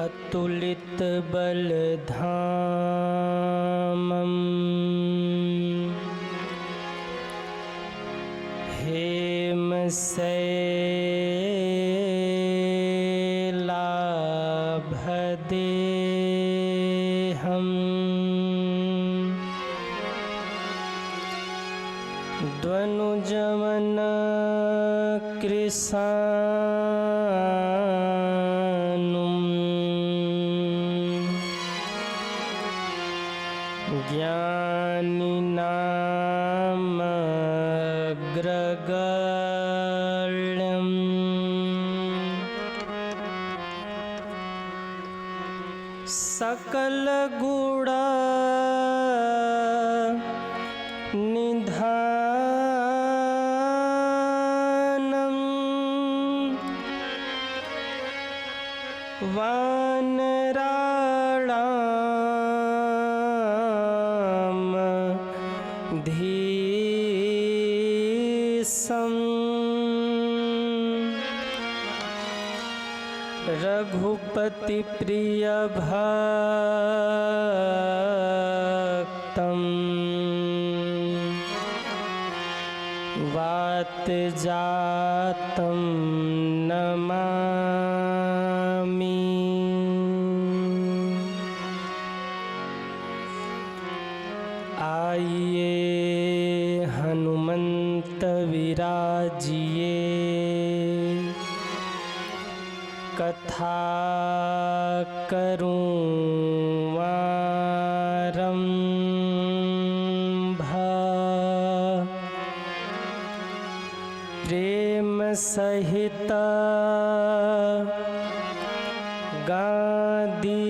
अतुलित बलधामम् हेमशैलाभदेहम् द्वनुजवन कृशानुं ज्ञानिनामग्रगण्यम् सकलगुण निधानम् वानराणाम धीशम् रघुपति प्रिय भक्तम् वातजातं नमामि। आइए हनुमंत विराजिए कथा करूं आरंभ प्रेम सहित गादी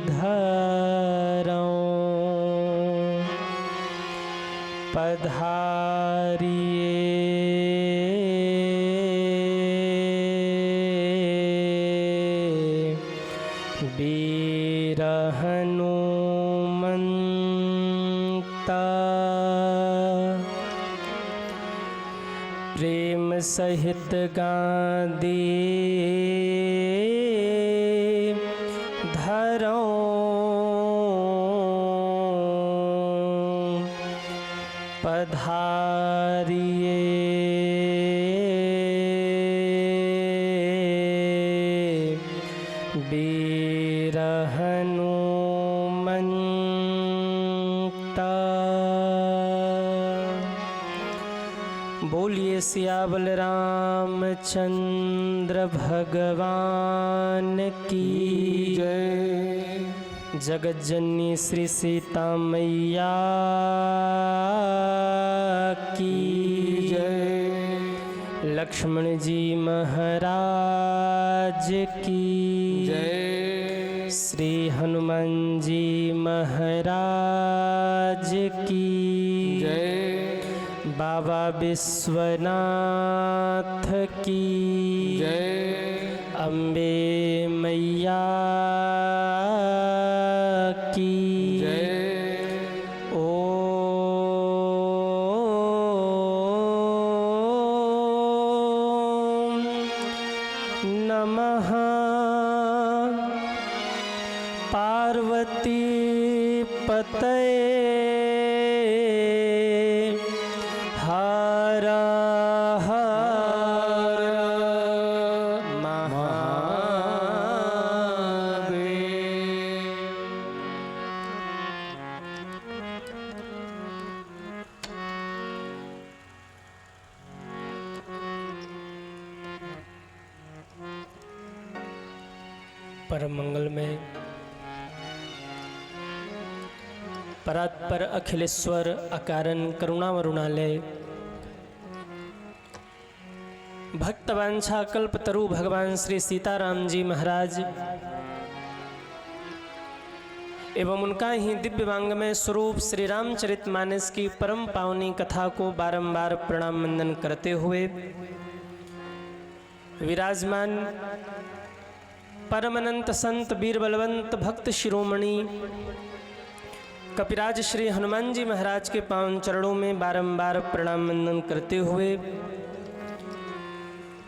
धरो पधारिए वीर हनुमंत प्रेम सहित गादी धरो पधारिए वीर हनुमंत। बोलिए सियावल रामचंद्र भगवान की जय। जगत जननी श्री सीता मैया की जय। लक्ष्मण जी महाराज की जय। श्री हनुमान जी महाराज की जय। बाबा विश्वनाथ की जय। अम्बे मैया की जय। ओम नमः पार्वती पतये हर हर महादेव। परम मंगल में परात्पर अखिलेश्वर अकारण करुणा वरुणालय भक्तवांछा कल्पतरु भगवान श्री सीताराम जी महाराज एवं उनका ही दिव्यवांगमय स्वरूप श्री रामचरितमानस की परम पावनी कथा को बारंबार प्रणाम वंदन करते हुए विराजमान परमानंत संत वीर बलवंत भक्त शिरोमणि कपिराज श्री हनुमान जी महाराज के पावन चरणों में बारंबार प्रणाम वंदन करते हुए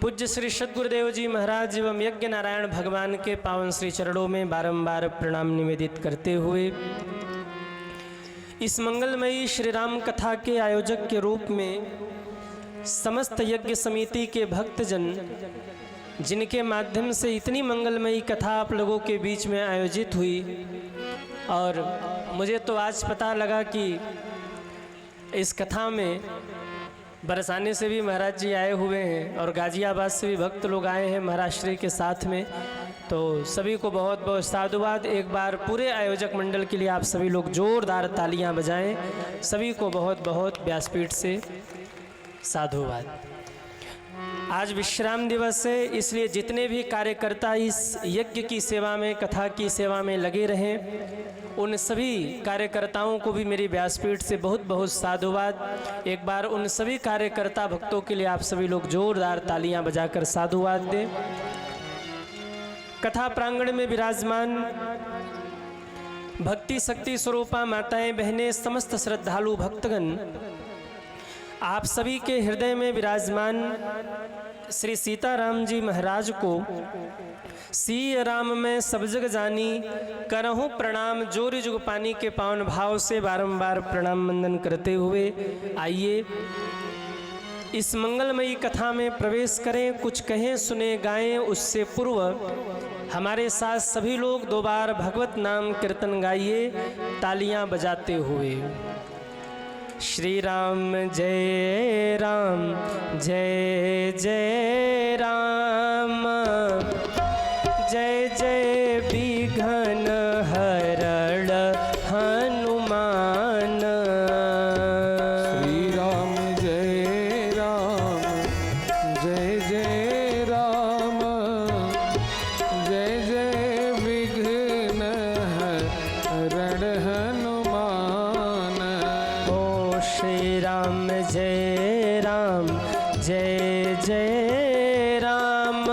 पूज्य श्री सद्गुरुदेव जी महाराज एवं यज्ञ नारायण भगवान के पावन श्री चरणों में बारंबार प्रणाम निवेदित करते हुए इस मंगलमयी श्री राम कथा के आयोजक के रूप में समस्त यज्ञ समिति के भक्तजन, जिनके माध्यम से इतनी मंगलमयी कथा आप लोगों के बीच में आयोजित हुई, और मुझे तो आज पता लगा कि इस कथा में बरसाने से भी महाराज जी आए हुए हैं और गाजियाबाद से भी भक्त लोग आए हैं महाराष्ट्र के साथ में। तो सभी को बहुत बहुत साधुवाद। एक बार पूरे आयोजक मंडल के लिए आप सभी लोग जोरदार तालियां बजाएं। सभी को बहुत बहुत व्यासपीठ से साधुवाद। आज विश्राम दिवस है, इसलिए जितने भी कार्यकर्ता इस यज्ञ की सेवा में, कथा की सेवा में लगे रहें, उन सभी कार्यकर्ताओं को भी मेरी व्यासपीठ से बहुत बहुत साधुवाद। एक बार उन सभी कार्यकर्ता भक्तों के लिए आप सभी लोग जोरदार तालियां बजाकर साधुवाद दें। कथा प्रांगण में विराजमान भक्ति शक्ति स्वरूपा माताएं, बहनें, समस्त श्रद्धालु भक्तगण, आप सभी के हृदय में विराजमान श्री सीताराम जी महाराज को सी राम में सब जग जानी, करहूँ प्रणाम जोरि जुग पानी के पावन भाव से बारंबार प्रणाम वंदन करते हुए आइए इस मंगलमयी कथा में प्रवेश करें। कुछ कहें सुने गाएं, उससे पूर्व हमारे साथ सभी लोग 2 बार भगवत नाम कीर्तन गाइए तालियां बजाते हुए। श्री राम जय राम, जय जय राम, जय जय विघ्न हरण हनुमान। श्री राम जय राम, जय जय राम, जय जय विघ्न हरण हनुमान। ओ श्री राम जय राम, जय जय राम,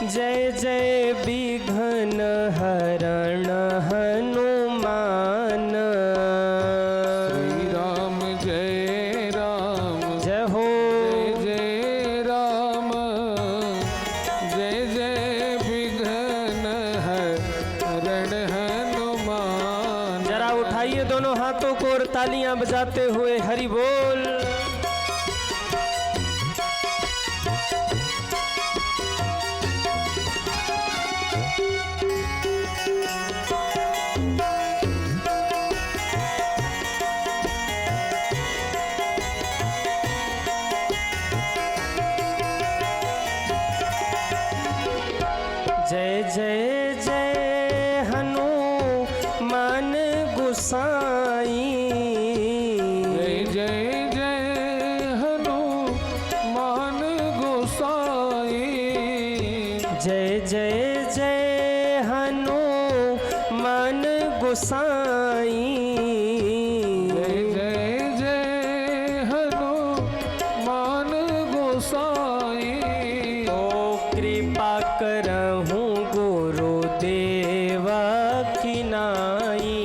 जय जय विघ्न हरण हनुमान। श्री राम जय राम, जय हो। जय जय राम, जय जय विघ्न हरण हनुमान। जरा उठाइए दोनों हाथों को और तालियां बजाते हुए हरि बोल। जय जय जय हनुमान गोसाई, जय जय जय हनुमान गोसाई। जय जय जय हनुमान गोसाई। जय जय जय हनुमान गोसाई। ओ कृपा करहूँ गुरुदेव की नाई,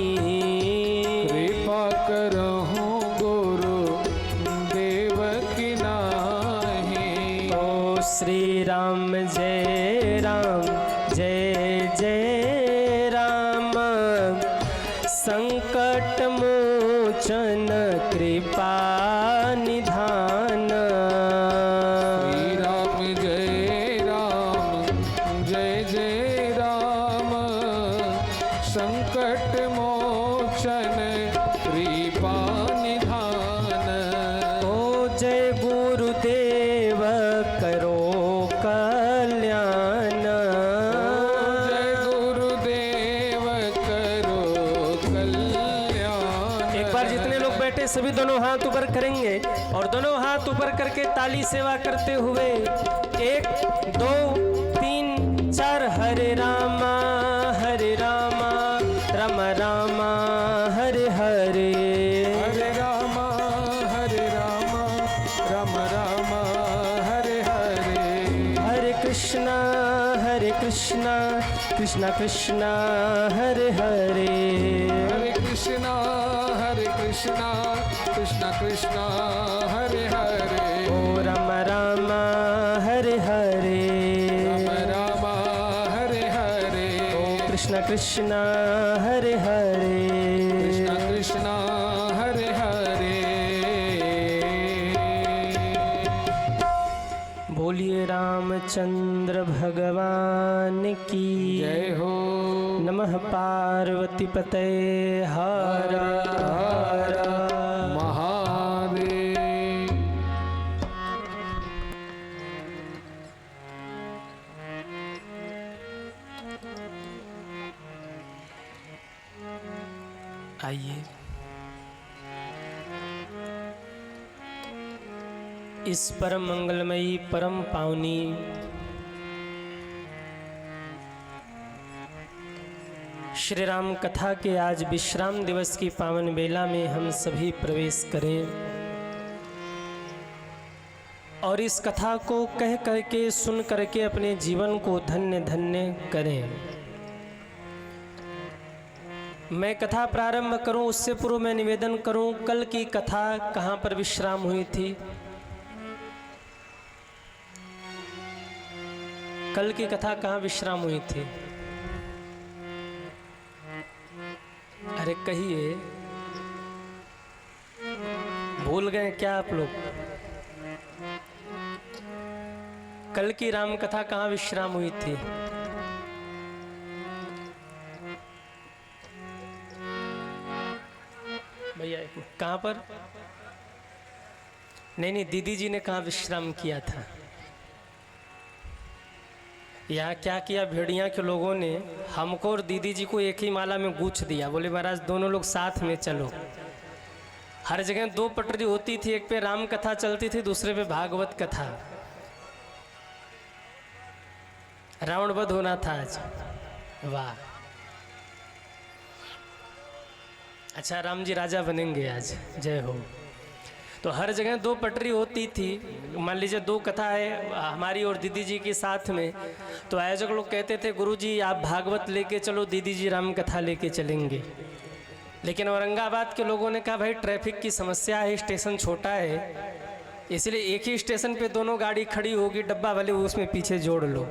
कृपा करहूँ गुरु देव की नाई। ओ श्री राम जय राम, जय जय राम, संकट मोचन कृपा निधान। श्री राम जय राम, जय जय राम, संकट मोचन कृपा निधान। ओ जय गुरुदेव करो कल्याण। जय गुरुदेव करो कल्याण। एक बार जितने लोग बैठे सभी दोनों हाथ ऊपर करेंगे और दोनों हाथ ऊपर करके ताली सेवा करते हुए 1 2 3 4 हरे रामा राम रामा हरे हरे। हरे रामा राम राम हरे हरे। हरे कृष्णा कृष्णा कृष्णा हरे हरे। हरे कृष्णा कृष्णा कृष्णा हरे हरे। ओ राम राम हरे हरे, राम राम हरे हरे, कृष्ण कृष्ण हरे हरे, कृष्ण कृष्ण हरे हरे। बोलिए रामचंद्र भगवान की जय हो। नमः पार्वती पते हर हर महादेव। आइए इस परम मंगलमयी परम पावनी श्री राम कथा के आज विश्राम दिवस की पावन बेला में हम सभी प्रवेश करें और इस कथा को कह करके सुन करके अपने जीवन को धन्य धन्य करें। मैं कथा प्रारंभ करूं उससे पूर्व मैं निवेदन करूं, कल की कथा कहां पर विश्राम हुई थी? कल की कथा कहां विश्राम हुई थी? अरे कहिए, भूल गए क्या आप लोग? कल की राम कथा कहां विश्राम हुई थी? भैया कहां पर? नहीं, दीदी जी ने कहां विश्राम किया था? यहाँ क्या किया, भेड़िया के लोगों ने हमको और दीदी जी को एक ही माला में गूंथ दिया। बोले महाराज दोनों लोग साथ में चलो। हर जगह दो पटरी होती थी, एक पे राम कथा चलती थी, दूसरे पे भागवत कथा। रावण वध होना था आज। वाह, अच्छा राम जी राजा बनेंगे आज, जय हो। तो हर जगह दो पटरी होती थी। मान लीजिए दो कथा है हमारी और दीदी जी के साथ में, तो आयोजक लोग कहते थे गुरुजी आप भागवत लेके चलो, दीदी जी राम कथा लेके चलेंगे। लेकिन औरंगाबाद के लोगों ने कहा भाई ट्रैफिक की समस्या है, स्टेशन छोटा है, इसलिए एक ही स्टेशन पे दोनों गाड़ी खड़ी होगी, डब्बा वाले उसमें पीछे जोड़ लो।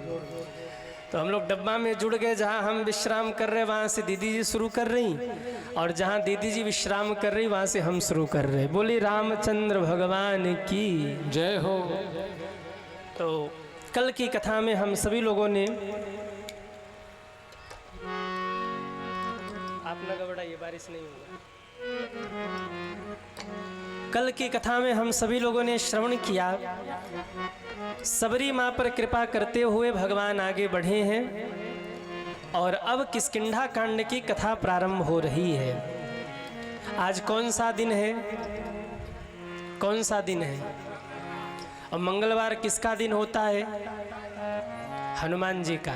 तो हम लोग डब्बा में जुड़ गए, जहाँ हम विश्राम कर रहे वहाँ से दीदी जी शुरू कर रही, और जहाँ दीदी जी विश्राम कर रही वहाँ से हम शुरू कर रहे। बोली रामचंद्र भगवान की जय हो। तो कल की कथा में हम सभी लोगों ने, आप ना घबराइए बारिश नहीं होगा। कल की कथा में हम सभी लोगों ने श्रवण किया, सबरी माँ पर कृपा करते हुए भगवान आगे बढ़े हैं और अब किष्किंधा कांड की कथा प्रारंभ हो रही है। आज कौन सा दिन है? कौन सा दिन है? और मंगलवार किसका दिन होता है? हनुमान जी का।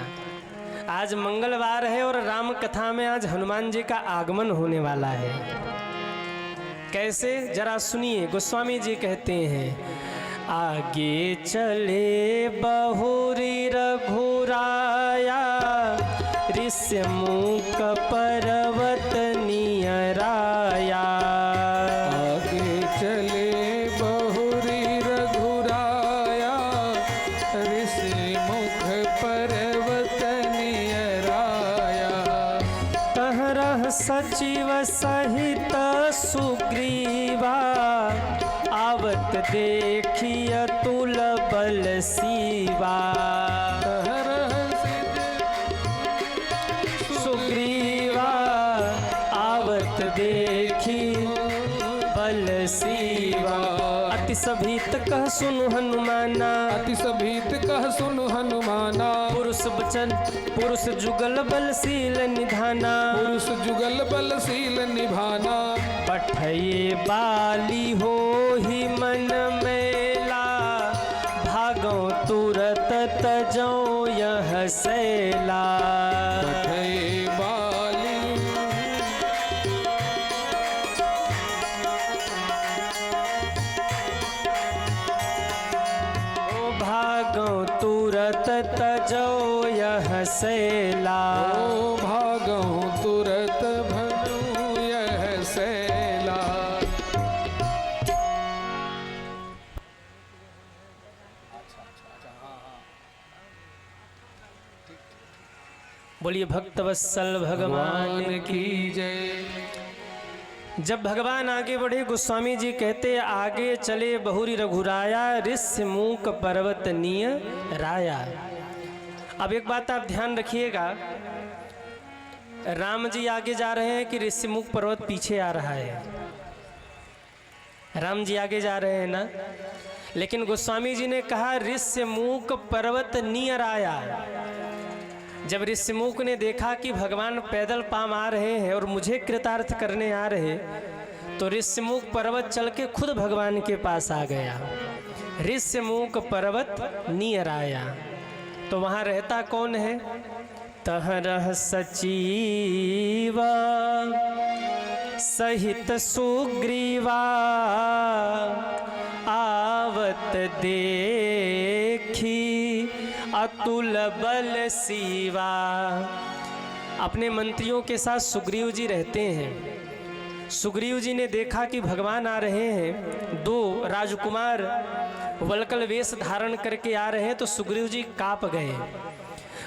आज मंगलवार है और राम कथा में आज हनुमान जी का आगमन होने वाला है। कैसे, जरा सुनिए। गोस्वामी जी कहते हैं, आगे चले बहुरी रघुराया, ऋष्यमुख पर्वत नियराया। आगे चले बहुरी रघुराया, ऋषिमुख पर्वत नियराया। कहरह सचिव सहित सुग्रीवा, आवत देखिय तुल बल सीवा। सुग्रीवा आवत देखी बल सीवा। अति सभीत कह सुनु हनुमाना, अति सभीत कह सुनु हनुमाना। पुरुष बचन पुरुष जुगल बलशील निधाना। पुरुष जुगल बलशील निभाना। पठये बाली हो ही मन मेला, भागो तुरत तजो यह सैला। पठये बाली ओ भागो तुरत तजो यह सैला। ओ भागो तुरत भजो यह सैला। बोलिए भक्तवत्सल भगवान की। जय। जब भगवान आगे बढ़े, गोस्वामी जी कहते आगे चले बहुरी रघुराया, ऋष्य मूक पर्वत निय राया। अब एक बात आप ध्यान रखिएगा, राम जी आगे जा रहे हैं कि ऋष्यमुख पर्वत पीछे आ रहा है? राम जी आगे जा रहे हैं ना, लेकिन गोस्वामी जी ने कहा ऋष्यमुख पर्वत नियर आया। जब ऋष्यमुख ने देखा कि भगवान पैदल पाम आ रहे हैं और मुझे कृतार्थ करने आ रहे, तो ऋष्यमुख पर्वत चल के खुद भगवान के पास आ गया। ऋष्यमुख पर्वत नियर आया। तो वहाँ रहता कौन है? तहरह सचीवा सहित सुग्रीवा, आवत देखी अतुल बल सीवा। अपने मंत्रियों के साथ सुग्रीव जी रहते हैं। सुग्रीव जी ने देखा कि भगवान आ रहे हैं, दो राजकुमार वल्कल वेश धारण करके आ रहे हैं, तो सुग्रीव जी काँप गए।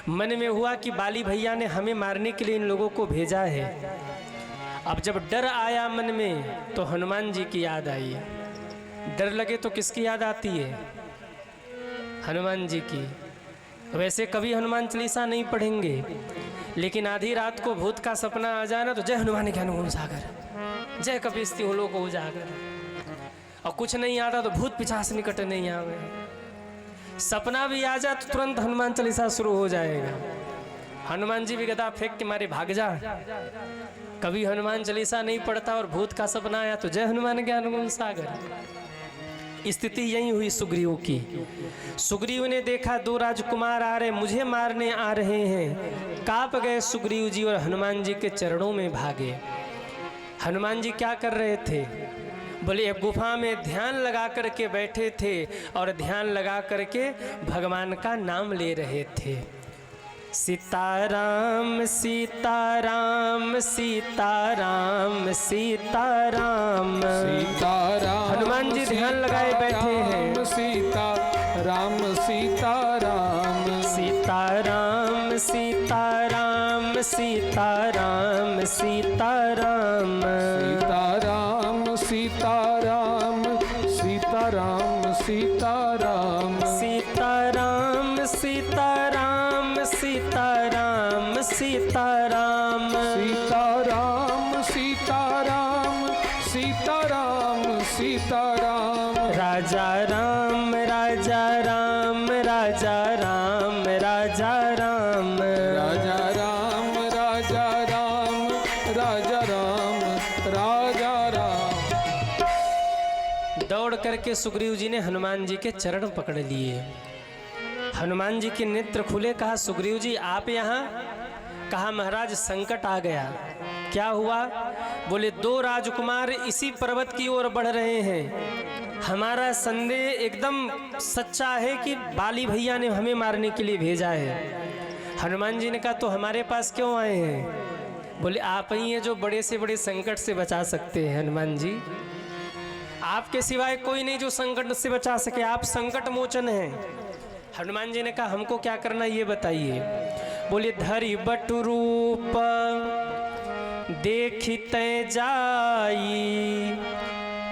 मन में हुआ कि बाली भैया ने हमें मारने के लिए इन लोगों को भेजा है। अब जब डर आया मन में, तो हनुमान जी की याद आई। डर लगे तो किसकी याद आती है? हनुमान जी की। वैसे कभी हनुमान चालीसा नहीं पढ़ेंगे, लेकिन आधी रात को भूत का सपना आ जाए ना, तो जय हनुमान ज्ञान गुण सागर, जय कपीस तिहुँ लोक उजागर। और कुछ नहीं आता तो भूत पिशाच निकट नहीं आवे। सपना भी आ जाए तो तुरंत हनुमान चालीसा शुरू हो जाएगा। हनुमान जी भी गदा फेंक के मारे भाग जा। कभी हनुमान चालीसा नहीं पढ़ता और भूत का सपना आया तो जय हनुमान ज्ञान गुण सागर। स्थिति यही हुई सुग्रीव की। सुग्रीव ने देखा दो राजकुमार आ रहे, मुझे मारने आ रहे हैं। कांप गए सुग्रीव जी और हनुमान जी के चरणों में भागे। हनुमान जी क्या कर रहे थे? बोले एक गुफा में ध्यान लगा करके बैठे थे और ध्यान लगा करके भगवान का नाम ले रहे थे। सीताराम सीताराम सीताराम सीताराम सीताराम हनुमान जी ध्यान लगाए बैठे हैं। सीताराम सीताराम सीताराम सीताराम सीताराम सीताराम सीताराम सीताराम सीताराम सीताराम सीताराम सीताराम सीताराम सीताराम सीताराम सीताराम सीताराम सीताराम राजा राम राजा राम राजा राम राजा राम राजा राम राजा राम राजा राम राजा राम। दौड़ करके सुग्रीव जी ने हनुमान जी के चरण पकड़ लिए। हनुमान जी के नेत्र खुले। कहा सुग्रीव जी आप यहाँ? कहा महाराज संकट आ गया। क्या हुआ? बोले दो राजकुमार इसी पर्वत की ओर बढ़ रहे हैं। हमारा संदेह एकदम सच्चा है कि बाली भैया ने हमें मारने के लिए भेजा है। हनुमान जी ने कहा तो हमारे पास क्यों आए हैं? बोले आप ही हैं जो बड़े से बड़े संकट से बचा सकते हैं। हनुमान जी आपके सिवाय कोई नहीं जो संकट से बचा सके, आप संकट मोचन हैं। हनुमान जी ने कहा हमको क्या करना ये बताइए। बोले धरि बटु रूप देखिते जाई,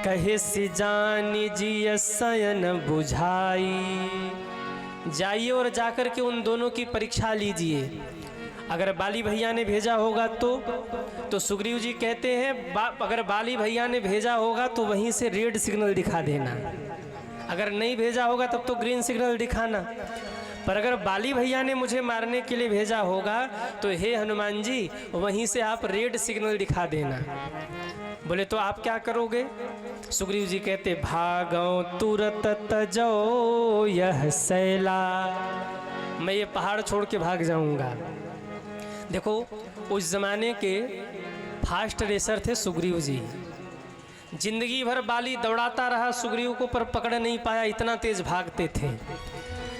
कहे सि जानी जिय शयन बुझाई। जाइए और जाकर के उन दोनों की परीक्षा लीजिए। अगर बाली भैया ने भेजा होगा तो सुग्रीव जी कहते हैं अगर बाली भैया ने भेजा होगा तो वहीं से रेड सिग्नल दिखा देना, अगर नहीं भेजा होगा तब तो ग्रीन सिग्नल दिखाना। पर अगर बाली भैया ने मुझे मारने के लिए भेजा होगा तो हे हनुमान जी वहीं से आप रेड सिग्नल दिखा देना। बोले तो आप क्या करोगे? सुग्रीव जी कहते भागो तुरत तजो यह सैला, मैं ये पहाड़ छोड़ के भाग जाऊंगा। देखो उस जमाने के फास्ट रेसर थे सुग्रीव जी। जिंदगी भर बाली दौड़ाता रहा सुग्रीव को पर पकड़ नहीं पाया, इतना तेज भागते थे।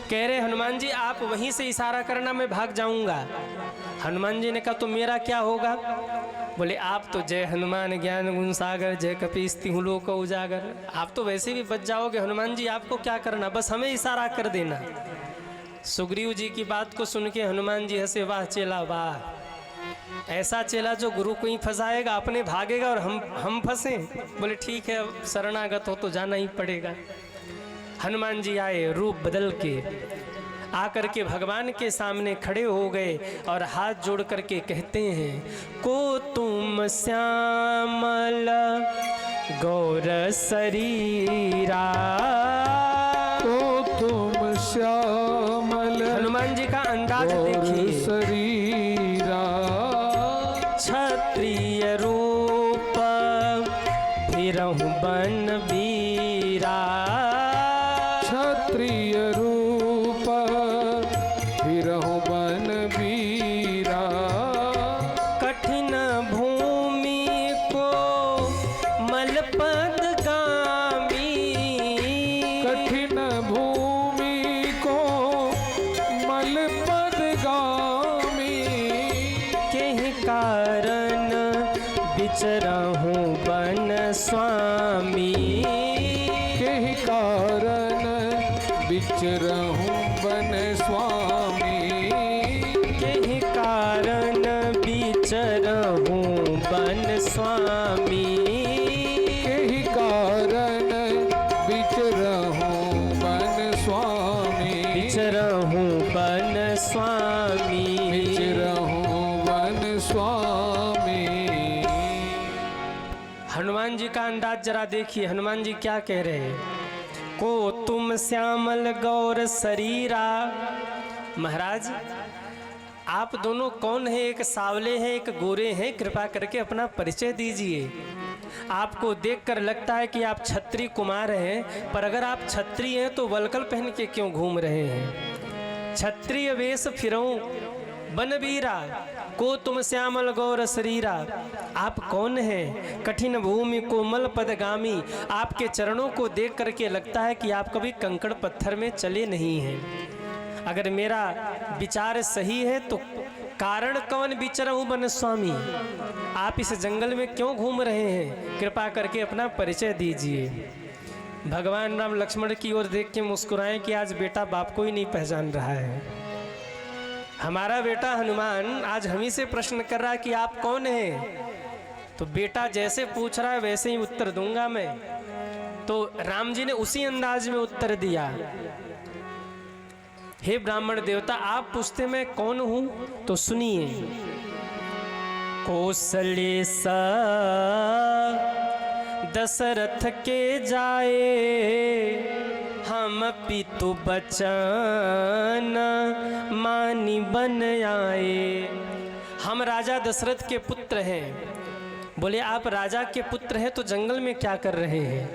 कह रहे हनुमान जी आप वहीं से इशारा करना मैं भाग जाऊंगा। हनुमान जी ने कहा तो मेरा क्या होगा? बोले आप तो जय हनुमान ज्ञान गुण सागर जय कपीस तिहुँ लोक उजागर, आप तो वैसे भी बच जाओगे। हनुमान जी आपको क्या करना, बस हमें इशारा कर देना। सुग्रीव जी की बात को सुन के हनुमान जी हंसे, वाह चेला वाह, ऐसा चेला जो गुरु को ही फंसाएगा, अपने भागेगा और हम फंसे। बोले ठीक है, अब शरणागत हो तो जाना ही पड़ेगा। हनुमान जी आए रूप बदल के, आकर के भगवान के सामने खड़े हो गए और हाथ जोड़ करके कहते हैं, को तुम श्यामल गौर शरीरा, को तुम श्यामल हनुमान जी का अंदाज देखिए, शरीरा, क्षत्रिय रूप फिरहु बन बीरा, क्षत्रिय रूप फिरहु बन बीरा, कठिन भूमि को मलपद गामी, कठिन भूमि को मलपद गामी, के कारण विचरहु बन स्वामी, के कारण विचरहु बन स्वामी, के कारण विचरहु बन स्वामी, के कारण विचरहु बन स्वामी, विचरहु बन स्वामी, विचरहु बन स्वामी। हनुमान जी का अंदाज जरा देखिए, हनुमान जी क्या कह रहे हैं, को तुम श्यामल गौर शरीरा। महाराज आप दोनों कौन है, एक सावले हैं एक गोरे हैं, कृपा करके अपना परिचय दीजिए। आपको देखकर लगता है कि आप क्षत्रिय कुमार हैं, पर अगर आप क्षत्रिय हैं तो वलकल पहन के क्यों घूम रहे हैं? क्षत्रिय वेश फिरऊं बनवीरा, को तुम श्यामल गौर शरीरा। आप कौन हैं? कठिन भूमि कोमल पदगामी। आपके चरणों को देख करके लगता है कि आप कभी कंकड़ पत्थर में चले नहीं हैं। अगर मेरा विचार सही है तो कारण कौन विचरऊं बन स्वामी, आप इस जंगल में क्यों घूम रहे हैं? कृपा करके अपना परिचय दीजिए। भगवान राम लक्ष्मण की ओर देख के मुस्कुराएं कि आज बेटा बाप को ही नहीं पहचान रहा है। हमारा बेटा हनुमान आज हम ही से प्रश्न कर रहा है कि आप कौन हैं? तो बेटा जैसे पूछ रहा है वैसे ही उत्तर दूंगा मैं। तो राम जी ने उसी अंदाज में उत्तर दिया, हे ब्राह्मण देवता, आप पूछते मैं कौन हूं? तो सुनिए, कौशले सा दशरथ के जाए, हम पितु बचन मानी बन आए। हम राजा दशरथ के पुत्र हैं। बोले आप राजा के पुत्र हैं तो जंगल में क्या कर रहे हैं?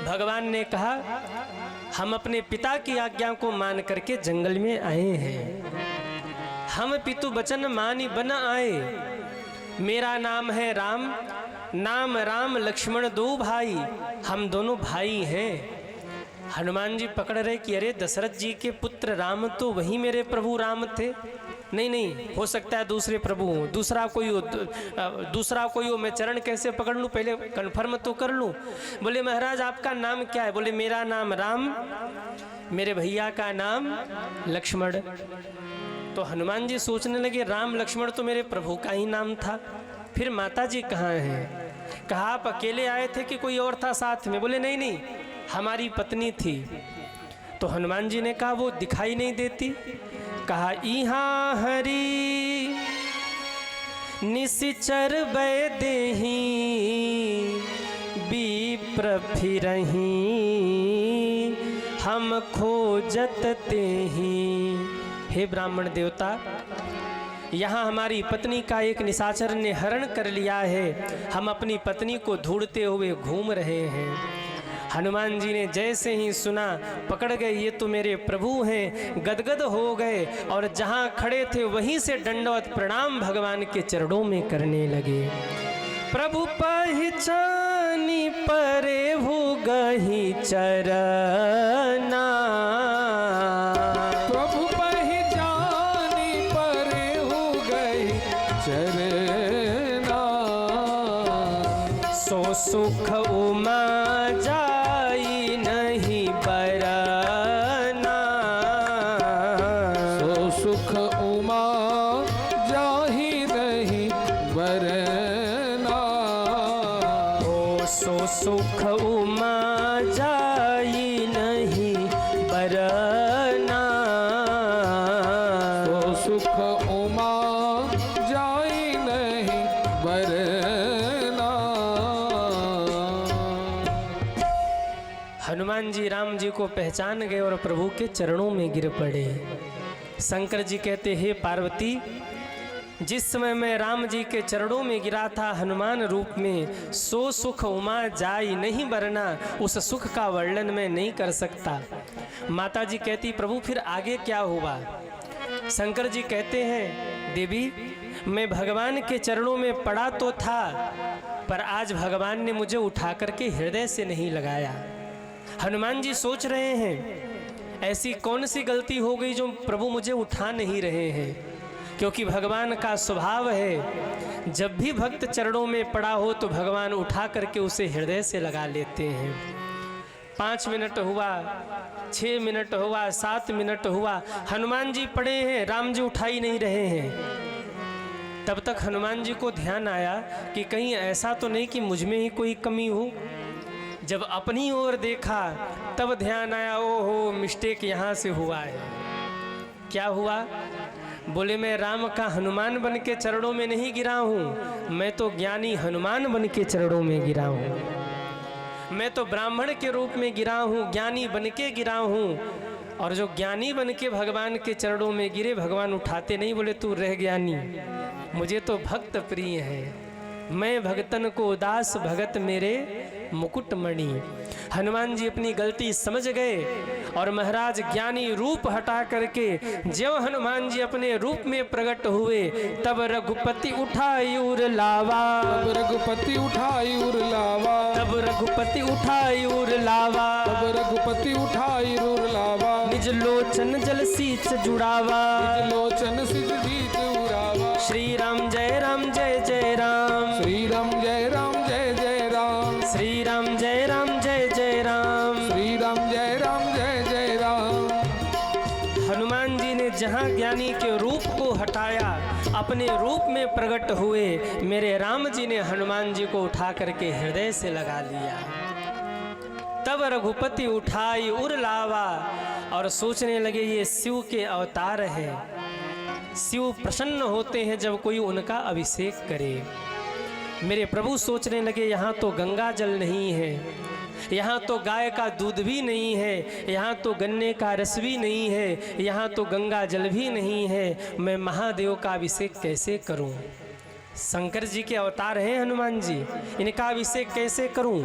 भगवान ने कहा हम अपने पिता की आज्ञा को मान करके जंगल में आए हैं। हम पितु बचन मानी बन आए। मेरा नाम है राम, नाम राम लक्ष्मण दो भाई, हम दोनों भाई हैं। हनुमान जी पकड़ रहे कि अरे दशरथ जी के पुत्र राम तो वही मेरे प्रभु राम थे। नहीं नहीं, हो सकता है दूसरे प्रभु हो, दूसरा कोई हो। मैं चरण कैसे पकड़ लूँ? पहले कन्फर्म तो कर लूँ। बोले महाराज आपका नाम क्या है? बोले मेरा नाम राम, मेरे भैया का नाम लक्ष्मण। तो हनुमान जी सोचने लगे राम लक्ष्मण तो मेरे प्रभु का ही नाम था, फिर माता जी कहाँ हैं? कहा आप अकेले आए थे कि कोई और था साथ में? बोले नहीं नहीं, हमारी पत्नी थी। तो हनुमान जी ने कहा वो दिखाई नहीं देती। कहा इहाँ हरी निशिचर बै देही, विप्र फिरहीं हम खोजत तेही। हे ब्राह्मण देवता, यहाँ हमारी पत्नी का एक निशाचर ने हरण कर लिया है, हम अपनी पत्नी को ढूंढते हुए घूम रहे हैं। हनुमान जी ने जैसे ही सुना पकड़ गए ये तो मेरे प्रभु हैं, गदगद हो गए और जहाँ खड़े थे वहीं से दंडवत प्रणाम भगवान के चरणों में करने लगे। प्रभु पहचानी परे भूगहि चरना, प्रभु पहचानी परे भूगहि चरना, सो सुख उमा जाई नहीं बरना, हनुमान जी राम जी को पहचान गए और प्रभु के चरणों में गिर पड़े। शंकर जी कहते, हे पार्वती, जिस समय मैं राम जी के चरणों में गिरा था हनुमान रूप में, सो सुख उमा जाई नहीं बरना, उस सुख का वर्णन मैं नहीं कर सकता। माता जी कहती, प्रभु फिर आगे क्या हुआ? शंकर जी कहते हैं, देवी, मैं भगवान के चरणों में पड़ा तो था, पर आज भगवान ने मुझे उठा करके हृदय से नहीं लगाया। हनुमान जी सोच रहे हैं, ऐसी कौन सी गलती हो गई जो प्रभु मुझे उठा नहीं रहे हैं, क्योंकि भगवान का स्वभाव है, जब भी भक्त चरणों में पड़ा हो तो भगवान उठा करके उसे हृदय से लगा लेते हैं। 5 मिनट हुआ, 6 मिनट हुआ, 7 मिनट हुआ, हनुमान जी पड़े हैं, राम जी उठा ही नहीं रहे हैं। तब तक हनुमान जी को ध्यान आया कि कहीं ऐसा तो नहीं कि मुझ में ही कोई कमी हो। जब अपनी ओर देखा तब ध्यान आया, ओहो, मिस्टेक यहाँ से हुआ है। क्या हुआ? बोले, मैं राम का हनुमान बन के चरणों में नहीं गिरा हूँ, मैं तो ज्ञानी हनुमान बन के चरणों में गिरा हूँ। मैं तो ब्राह्मण के रूप में गिरा हूँ, ज्ञानी बन के गिरा हूँ। और जो ज्ञानी बन के भगवान के चरणों में गिरे, भगवान उठाते नहीं, बोले तू रह ज्ञानी, मुझे तो भक्त प्रिय है, मैं भगतन को दास भगत मेरे मुकुटमणि। हनुमान जी अपनी गलती समझ गए और महाराज ज्ञानी रूप हटा करके जब हनुमान जी अपने रूप में प्रकट हुए, तब रघुपति उठाई उर लावा, तब रघुपति उठाई उर लावा, तब रघुपति उठाई उर लावा, तब रघुपति उठाई उर लावा, निज लोचन जल सीच जुड़ावा, निज लोचन सिज जीत उरावा। श्री राम जय राम जय जय राम, श्री राम जय राम जय जय राम, श्री राम जय राम जय जय राम, श्री राम जय राम जय जय राम। हनुमान जी ने जहाँ ज्ञानी के रूप को हटाया, अपने रूप में प्रकट हुए, मेरे राम जी ने हनुमान जी को उठा करके हृदय से लगा लिया। तब रघुपति उठाई उर लावा, और सोचने लगे ये शिव के अवतार हैं। शिव प्रसन्न होते हैं जब कोई उनका अभिषेक करे। मेरे प्रभु सोचने लगे, यहाँ तो गंगा जल नहीं है, यहाँ तो गाय का दूध भी नहीं है, यहाँ तो गन्ने का रस भी नहीं है, यहाँ तो गंगा जल भी नहीं है, मैं महादेव का अभिषेक कैसे करूं? शंकर जी के अवतार हैं हनुमान जी, इनका अभिषेक कैसे करूं?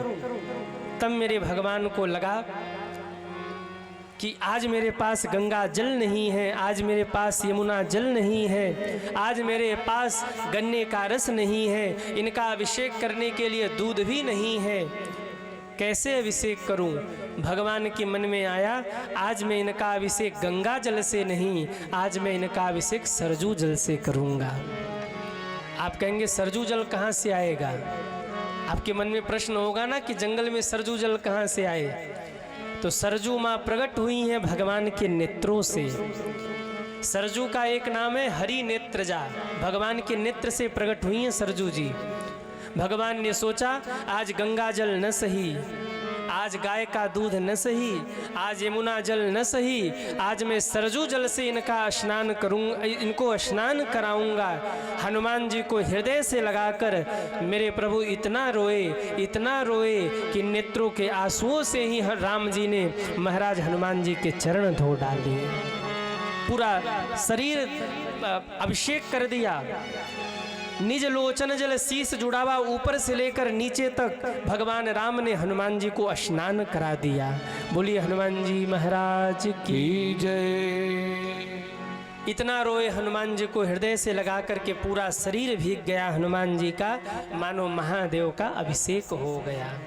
तब मेरे भगवान को लगा कि आज मेरे पास गंगा जल नहीं है, आज मेरे पास यमुना जल नहीं है, आज मेरे पास गन्ने का रस नहीं है, इनका अभिषेक करने के लिए दूध भी नहीं है, कैसे अभिषेक करूं? भगवान के मन में आया, आज मैं इनका अभिषेक गंगा जल से नहीं, आज मैं इनका अभिषेक सरजू जल से करूंगा। आप कहेंगे सरजू जल कहाँ से आएगा? आपके मन में प्रश्न होगा ना कि जंगल में सरजू जल कहाँ से आए? तो सरजू माँ प्रकट हुई हैं भगवान के नेत्रों से। सरजू का एक नाम है हरि नेत्रजा, भगवान के नेत्र से प्रकट हुई हैं सरजू जी। भगवान ने सोचा, आज गंगा जल न सही, आज गाय का दूध न सही, आज यमुना जल न सही, आज मैं सरजू जल से इनका स्नान करूँगा, इनको स्नान कराऊंगा। हनुमान जी को हृदय से लगाकर मेरे प्रभु इतना रोए कि नेत्रों के आंसुओं से ही राम जी ने महाराज हनुमान जी के चरण धो डाले, पूरा शरीर अभिषेक कर दिया। निज लोचन जल शीस जुड़ावा, ऊपर से लेकर नीचे तक भगवान राम ने हनुमान जी को स्नान करा दिया। बोलिए हनुमान जी महाराज की जय। इतना रोए हनुमान जी को हृदय से लगा करके पूरा शरीर भीग गया हनुमान जी का, मानो महादेव का अभिषेक हो गया।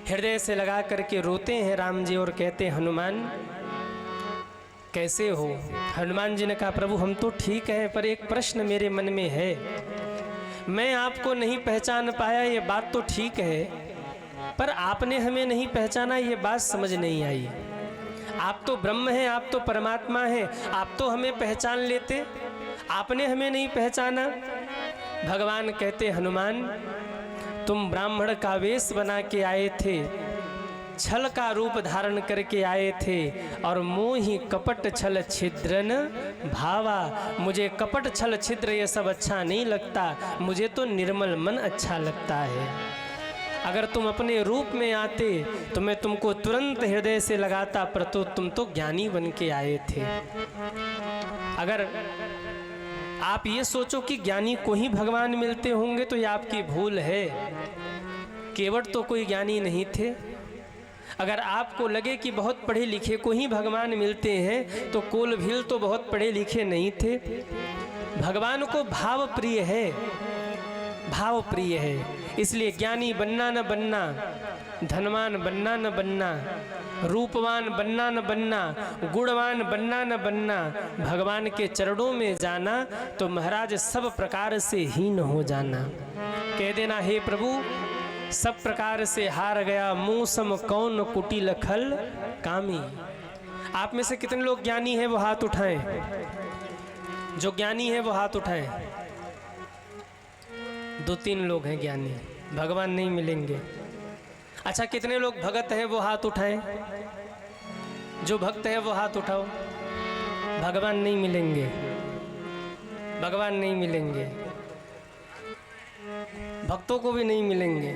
हृदय से लगा करके रोते हैं राम जी और कहते हैं, हनुमान कैसे हो? हनुमान जी ने कहा, प्रभु हम तो ठीक हैं, पर एक प्रश्न मेरे मन में है, मैं आपको नहीं पहचान पाया, ये बात तो ठीक है, पर आपने हमें नहीं पहचाना, ये बात समझ नहीं आई। आप तो ब्रह्म हैं, आप तो परमात्मा हैं, आप तो हमें पहचान लेते, आपने हमें नहीं पहचाना। भगवान कहते, हनुमान तुम ब्राह्मण का वेश बना के आए थे, छल का रूप धारण करके आए थे, और मोहि कपट छल छिद्रन भावा, मुझे कपट छल छिद्र ये सब अच्छा नहीं लगता, मुझे तो निर्मल मन अच्छा लगता है। अगर तुम अपने रूप में आते तो मैं तुमको तुरंत हृदय से लगाता, पर तो तुम तो ज्ञानी बन के आए थे। अगर आप ये सोचो कि ज्ञानी को ही भगवान मिलते होंगे तो ये आपकी भूल है। केवट तो कोई ज्ञानी नहीं थे। अगर आपको लगे कि बहुत पढ़े लिखे को ही भगवान मिलते हैं तो कोल भील तो बहुत पढ़े लिखे नहीं थे। भगवान को भाव प्रिय है, भाव प्रिय है। इसलिए ज्ञानी बनना न बनना, धनवान बनना न बनना, रूपवान बनना न बनना, गुणवान बनना न बनना, भगवान के चरणों में जाना तो महाराज सब प्रकार से हीन हो जाना। कह देना, हे प्रभु सब प्रकार से हार गया, मूसम कौन कुटिल खल कामी। आप में से कितने लोग ज्ञानी हैं वो हाथ उठाएं। जो ज्ञानी है वो हाथ उठाएं। 2-3 लोग हैं ज्ञानी, भगवान नहीं मिलेंगे। अच्छा, कितने लोग भगत हैं वो हाथ उठाएं। जो भक्त है वो हाथ उठाओ। भगवान नहीं मिलेंगे, भगवान नहीं मिलेंगे, भक्तों को भी नहीं मिलेंगे।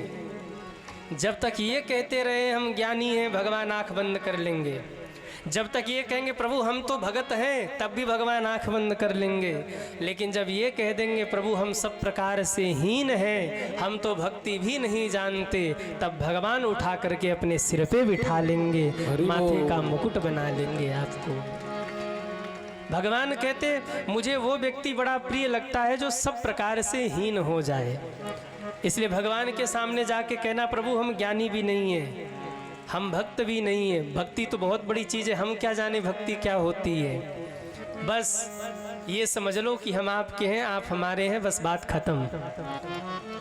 जब तक ये कहते रहे हम ज्ञानी हैं, भगवान आंख बंद कर लेंगे। जब तक ये कहेंगे प्रभु हम तो भगत हैं, तब भी भगवान आंख बंद कर लेंगे। लेकिन जब ये कह देंगे प्रभु हम सब प्रकार से हीन हैं, हम तो भक्ति भी नहीं जानते, तब भगवान उठा करके अपने सिर पे बिठा लेंगे, माथे का मुकुट बना लेंगे आपको। भगवान कहते मुझे वो व्यक्ति बड़ा प्रिय लगता है जो सब प्रकार से हीन हो जाए। इसलिए भगवान के सामने जाके कहना, प्रभु हम ज्ञानी भी नहीं हैं, हम भक्त भी नहीं है। भक्ति तो बहुत बड़ी चीज़ है, हम क्या जाने भक्ति क्या होती है। बस ये समझ लो कि हम आपके हैं, आप हमारे हैं, बस बात खत्म।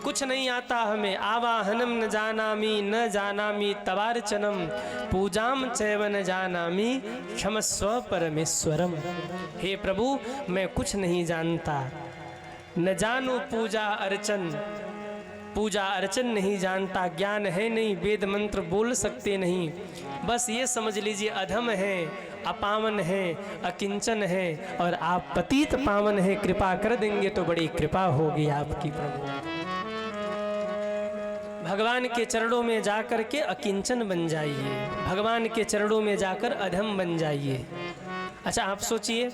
कुछ नहीं आता हमें, आवाहनम न जानामि न जानामि तवार्चनम पूजाम चैव न जानामि क्षमस्व परमेश्वरम। हे प्रभु मैं कुछ नहीं जानता, न जानू पूजा अर्चन, पूजा अर्चन नहीं जानता, ज्ञान है नहीं, वेद मंत्र बोल सकते नहीं। बस ये समझ लीजिए अधम है, अपावन है, अकिंचन है, और आप पतित पावन है। कृपा कर देंगे तो बड़ी कृपा होगी आपकी प्रभु। भगवान के चरणों में जाकर के अकिंचन बन जाइए, भगवान के चरणों में जाकर अधम बन जाइए। अच्छा आप सोचिए,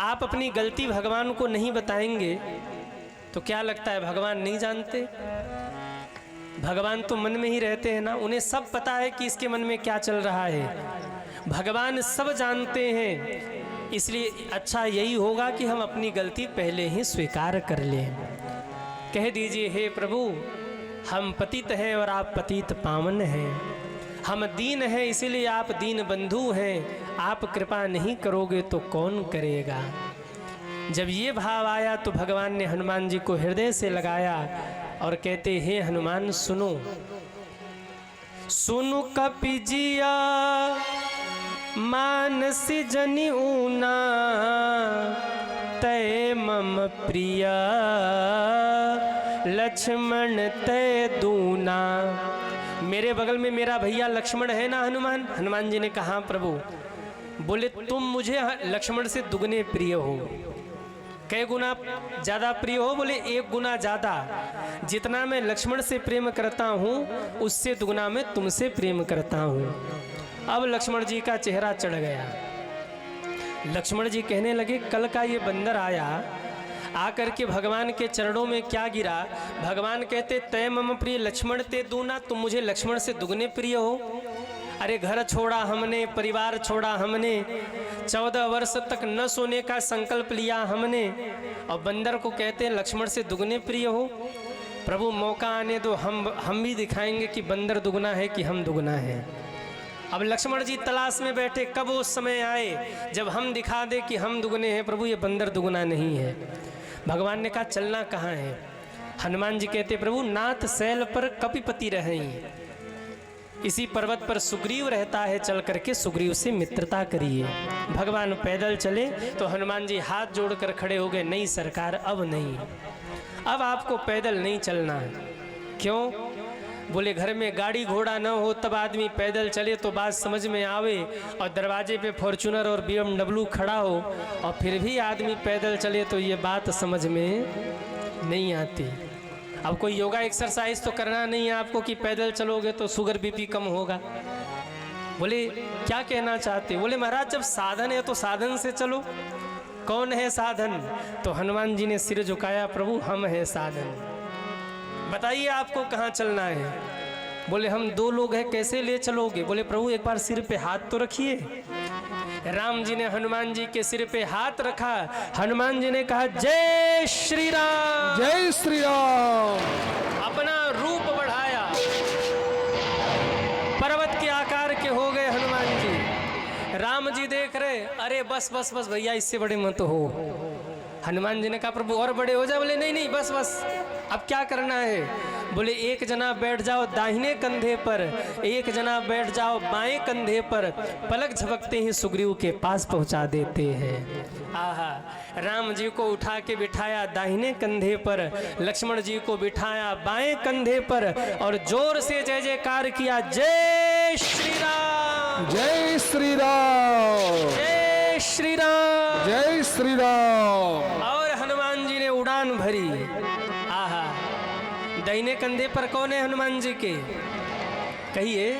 आप अपनी गलती भगवान को नहीं बताएंगे तो क्या लगता है भगवान नहीं जानते? भगवान तो मन में ही रहते हैं ना, उन्हें सब पता है कि इसके मन में क्या चल रहा है। भगवान सब जानते हैं। इसलिए अच्छा यही होगा कि हम अपनी गलती पहले ही स्वीकार कर लें। कह दीजिए, हे प्रभु हम पतित हैं और आप पतित पावन हैं, हम दीन हैं इसीलिए आप दीन बंधु हैं, आप कृपा नहीं करोगे तो कौन करेगा। जब ये भाव आया तो भगवान ने हनुमान जी को हृदय से लगाया और कहते, हे हनुमान सुनो, सुनु कपिजिया मानसी जनि ऊना, तय मम प्रिया लक्ष्मण तय दूना। मेरे बगल में मेरा भैया लक्ष्मण है ना हनुमान। हनुमान जी ने कहा प्रभु। बोले तुम मुझे लक्ष्मण से दुगने प्रिय हो। कई गुना ज़्यादा प्रिय हो? बोले 1 गुना ज़्यादा। जितना मैं लक्ष्मण से प्रेम करता हूँ उससे दुगना मैं तुमसे प्रेम करता हूँ। अब लक्ष्मण जी का चेहरा चढ़ गया। लक्ष्मण जी कहने लगे, कल का ये बंदर आया, आकर के भगवान के चरणों में क्या गिरा। भगवान कहते, तय मम प्रिय लक्ष्मण ते दूना, तुम मुझे लक्ष्मण से दुगने प्रिय हो। अरे घर छोड़ा हमने, परिवार छोड़ा हमने, 14 वर्ष तक न सोने का संकल्प लिया हमने, और बंदर को कहते हैं लक्ष्मण से दुगने प्रिय हो। प्रभु मौका आने दो, हम भी दिखाएंगे कि बंदर दुगना है कि हम दुगना है। अब लक्ष्मण जी तलाश में बैठे, कब वो समय आए जब हम दिखा दे कि हम दुगने हैं। प्रभु ये बंदर दुगना नहीं है। भगवान ने कहा चलना कहाँ है। हनुमान जी कहते, प्रभु नाथ शैल पर कपिपति रहें, इसी पर्वत पर सुग्रीव रहता है, चल करके सुग्रीव से मित्रता करिए। भगवान पैदल चले तो हनुमान जी हाथ जोड़कर खड़े हो गए, नहीं सरकार अब नहीं, अब आपको पैदल नहीं चलना है। क्यों? बोले घर में गाड़ी घोड़ा न हो तब आदमी पैदल चले तो बात समझ में आवे, और दरवाजे पे फॉर्च्यूनर और BMW खड़ा हो और फिर भी आदमी पैदल चले तो ये बात समझ में नहीं आती। अब कोई योगा एक्सरसाइज तो करना नहीं है आपको कि पैदल चलोगे तो शुगर बीपी कम होगा। बोले क्या कहना चाहते? बोले महाराज जब साधन है तो साधन से चलो। कौन है साधन? तो हनुमान जी ने सिर झुकाया, प्रभु हम है साधन, बताइए आपको कहाँ चलना है। बोले हम 2 लोग हैं, कैसे ले चलोगे? बोले प्रभु एक बार सिर पे हाथ तो रखिए। राम जी ने हनुमान जी के सिर पे हाथ रखा। हनुमान जी ने कहा जय श्री राम, जय श्री राम। अपना रूप बढ़ाया, पर्वत के आकार के हो गए हनुमान जी। राम जी देख रहे, अरे बस बस बस भैया इससे बड़े मत हो। हनुमान जी ने कहा प्रभु और बड़े हो जाओ। बोले नहीं नहीं बस बस, अब क्या करना है? बोले एक जना बैठ जाओ दाहिने कंधे पर, एक जना बैठ जाओ बाएं कंधे पर, पलक झपकते ही सुग्रीव के पास पहुंचा देते हैं। आहा, राम जी को उठा के बिठाया दाहिने कंधे पर, लक्ष्मण जी को बिठाया बाएं कंधे पर और जोर से जय जयकार किया, जय श्री राम, जय श्री राम, जय श्री राम, जय श्री राम। और हनुमान जी ने उड़ान भरी। आहा, दाहिने कंधे पर कौन है हनुमान जी के? कहिए,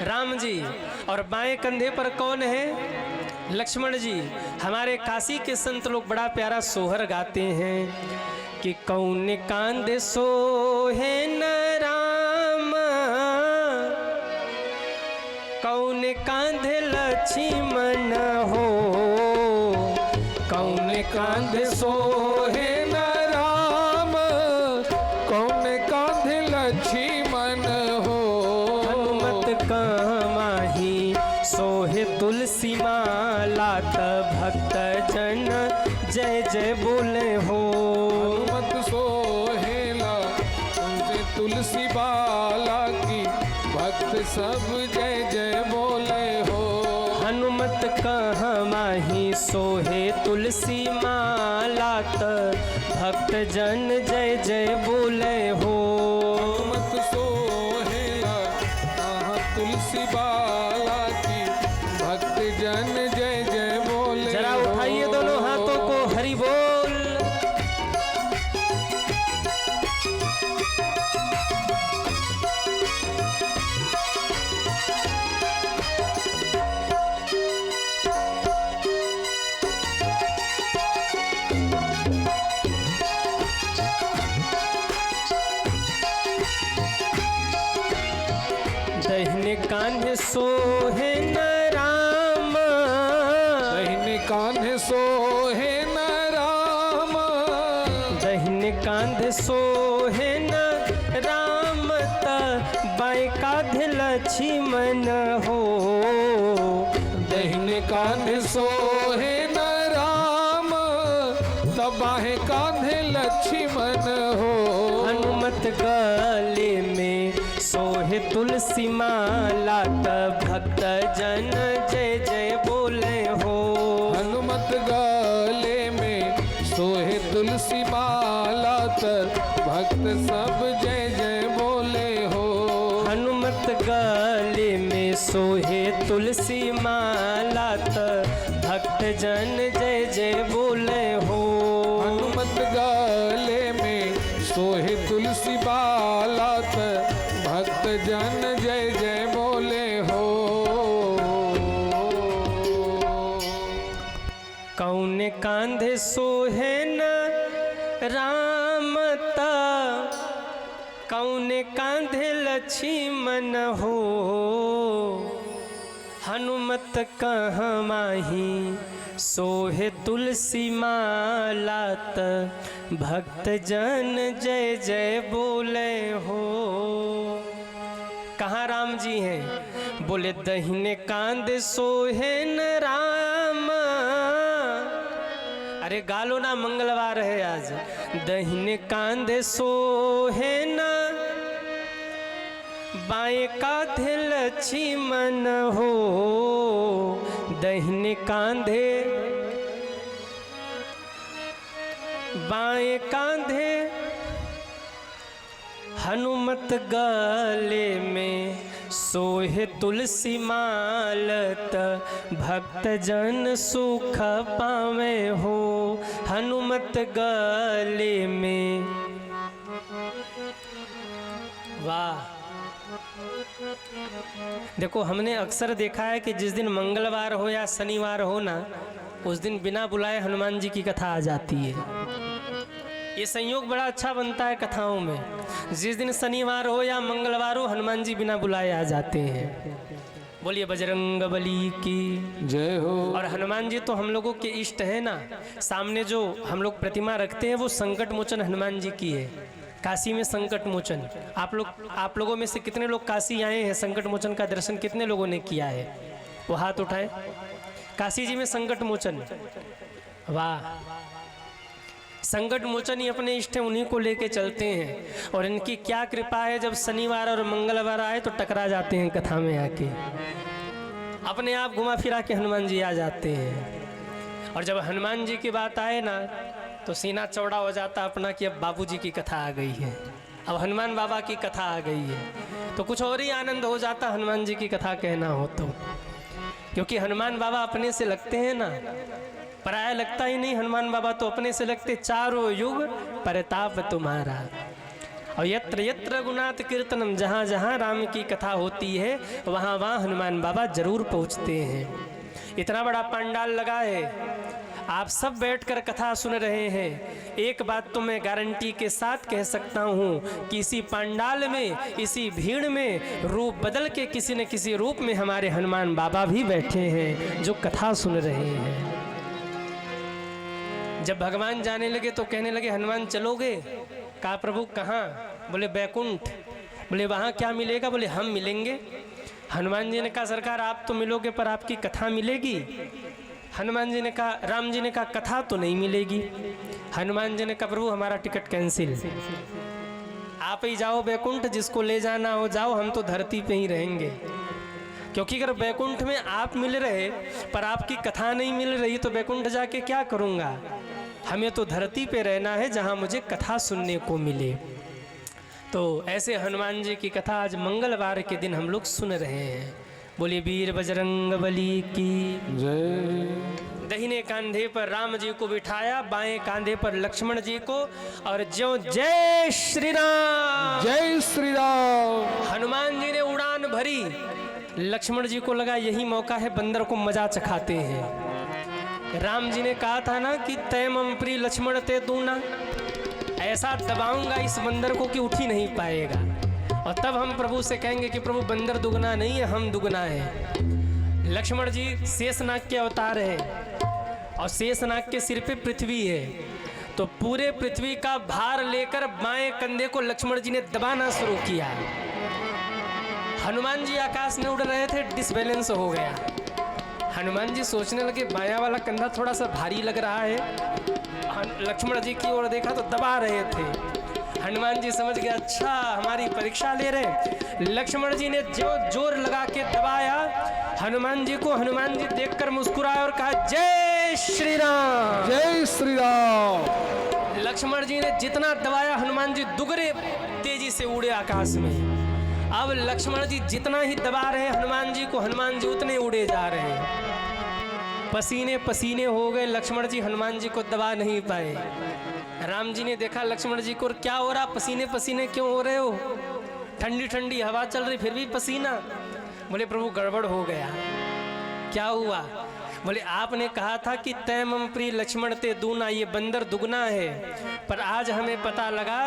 राम जी। और बाएं कंधे पर कौन है? लक्ष्मण जी। हमारे काशी के संत लोग बड़ा प्यारा सोहर गाते हैं कि कौन कांधे सोहे न राम, कौन कांधे लक्ष्मण हो, कौन कांधे सोहे न राम, कौन कांधे लक्ष्मण हो। हनुमत कामाही सोहे तुलसी माला, भक्त जन जय जय बोले हो। हनुमत सोहेला तुझे तुलसी बाला की, भक्त सब जय जय बोले हो। हनुमत कहाँ माही सोहे तुलसी माला, भक्त जन जय जय बोले हो। हनुमत सोहेला कहाँ तुलसी बाला की, भक्त जन जय जय बोले। जरा उठाइए दोनों हाथों को, हरि बोल। दाहिने कान्हे सोहे न राम, दाहिने कान्हे सोहे न राम, दाहिने कांधे सोहे न राम, बाएं कांधे लक्ष्मण हो। दाहिने कान्हे सोहे न राम, बाएं कान्हे लक्ष्मण हो। हनुमत गले में सोहे तुलसी माला, भक्त जन जय जय बोले हो। हनुमत गले में सोहे तुलसी माला, भक्त सब जय जय बोले हो। हनुमत गले में सोहे तुलसी माला, भक्त जन जय जय बोले हो। हनुमत गले में सोहे तुलसी बाला, भक्त जन जय जय बोले हो। कौन कांधे सोहे न राम, कौन कांधे लक्ष्मण हो। हनुमत कहाँ माही सोहे तुलसी माला, भक्त जन जय जय बोले हो। कहाँ राम जी हैं? बोले दाहिने कांधे सोहे न राम। अरे गालो ना, मंगलवार है आज। दाहिने कांधे सोहे न, बाएं कांधे लक्ष्मण हो। दाहिने कांधे, बाएं कांधे हनुमत गले में सोहे तुलसी मालत, भक्त जन सुख पावे हो। हनुमत गले में वाह। देखो हमने अक्सर देखा है कि जिस दिन मंगलवार हो या शनिवार हो ना, उस दिन बिना बुलाए हनुमान जी की कथा आ जाती है। ये संयोग बड़ा अच्छा बनता है कथाओं में। जिस दिन शनिवार हो या मंगलवार हो, हनुमान जी बिना बुलाए आ जाते हैं। बोलिए बजरंग बली की जय हो। और हनुमान जी तो हम लोगों के इष्ट है ना। सामने जो हम लोग प्रतिमा रखते हैं वो संकट मोचन हनुमान जी की है। काशी में संकट मोचन, आप लोगों में से कितने लोग काशी आए हैं? संकट मोचन का दर्शन कितने लोगों ने किया है? वो हाथ उठाए। काशी जी में संकट मोचन, वाह। संकट मोचन ही अपने इष्ट हैं, उन्हीं को लेके चलते हैं। और इनकी क्या कृपा है, जब शनिवार और मंगलवार आए तो टकरा जाते हैं कथा में आके, अपने आप घुमा फिरा के हनुमान जी आ जाते हैं। और जब हनुमान जी की बात आए ना, तो सीना चौड़ा हो जाता अपना कि अब बाबूजी की कथा आ गई है, अब हनुमान बाबा की कथा आ गई है। तो कुछ और ही आनंद हो जाता हनुमान जी की कथा कहना हो तो, क्योंकि हनुमान बाबा अपने से लगते हैं ना, पराया लगता ही नहीं। हनुमान बाबा तो अपने से लगते, चारों युग परताप तुम्हारा। और यत्र यत्र रघुनाथ कीर्तनम, जहाँ जहाँ राम की कथा होती है वहाँ वहाँ हनुमान बाबा जरूर पहुँचते हैं। इतना बड़ा पंडाल लगा है, आप सब बैठकर कथा सुन रहे हैं। एक बात तो मैं गारंटी के साथ कह सकता हूँ कि इसी पंडाल में, इसी भीड़ में रूप बदल के किसी न किसी रूप में हमारे हनुमान बाबा भी बैठे हैं जो कथा सुन रहे हैं। जब भगवान जाने लगे तो कहने लगे हनुमान चलोगे? कहा प्रभु कहाँ? बोले बैकुंठ। बोले वहाँ क्या मिलेगा? बोले हम मिलेंगे। हनुमान जी ने कहा सरकार आप तो मिलोगे पर आपकी कथा मिलेगी? हनुमान जी ने कहा, राम जी ने कहा कथा तो नहीं मिलेगी। हनुमान जी ने कहा प्रभु हमारा टिकट कैंसिल, आप ही जाओ बैकुंठ, जिसको ले जाना हो जाओ, हम तो धरती पे ही रहेंगे। क्योंकि अगर बैकुंठ में आप मिल रहे पर आपकी कथा नहीं मिल रही तो बैकुंठ जाके क्या करूँगा? हमें तो धरती पे रहना है जहाँ मुझे कथा सुनने को मिले। तो ऐसे हनुमान जी की कथा आज मंगलवार के दिन हम लोग सुन रहे हैं। बोलिए वीर बजरंग बली की जय। दाहिने कांधे पर राम जी को बिठाया, बाएं कांधे पर लक्ष्मण जी को, और ज्यों जय श्री राम, जय श्री राम। हनुमान जी ने उड़ान भरी। लक्ष्मण जी को लगा यही मौका है, बंदर को मजा चखाते हैं। राम जी ने कहा था ना कि तय मम प्रिय लक्ष्मण ते दूना, ऐसा दबाऊंगा इस बंदर को कि उठ ही नहीं पाएगा। और तब हम प्रभु से कहेंगे कि प्रभु बंदर दुगना नहीं है, हम दुगना है। लक्ष्मण जी शेषनाग के अवतार है और शेषनाग के सिर पे पृथ्वी है, तो पूरे पृथ्वी का भार लेकर बाएं कंधे को लक्ष्मण जी ने दबाना शुरू किया। हनुमान जी आकाश में उड़ रहे थे, डिसबैलेंस हो गया। हनुमान जी सोचने लगे बायां वाला कंधा थोड़ा सा भारी लग रहा है। लक्ष्मण जी की ओर देखा तो दबा रहे थे। हनुमान जी समझ गए अच्छा हमारी परीक्षा ले रहे। लक्ष्मण जी ने जो जोर लगा के दबाया हनुमान जी को, हनुमान जी देखकर मुस्कुराए और कहा जय श्री राम, जय श्री राम। लक्ष्मण जी ने जितना दबाया हनुमान जी दुगने तेजी से उड़े आकाश में। अब लक्ष्मण जी जितना ही दबा रहे हनुमान जी को, हनुमान जी उतने उड़े जा रहे हैं। पसीने पसीने हो गए, लक्ष्मण जी हनुमान जी को दबा नहीं पाए। राम जी ने देखा लक्ष्मण जी को, क्या हो रहा, पसीने पसीने क्यों हो रहे हो? ठंडी ठंडी हवा चल रही फिर भी पसीना। बोले प्रभु गड़बड़ हो गया। क्या हुआ? बोले आपने कहा था कि तय मम प्रिय लक्ष्मण ते दूना, ये बंदर दुगना है, पर आज हमें पता लगा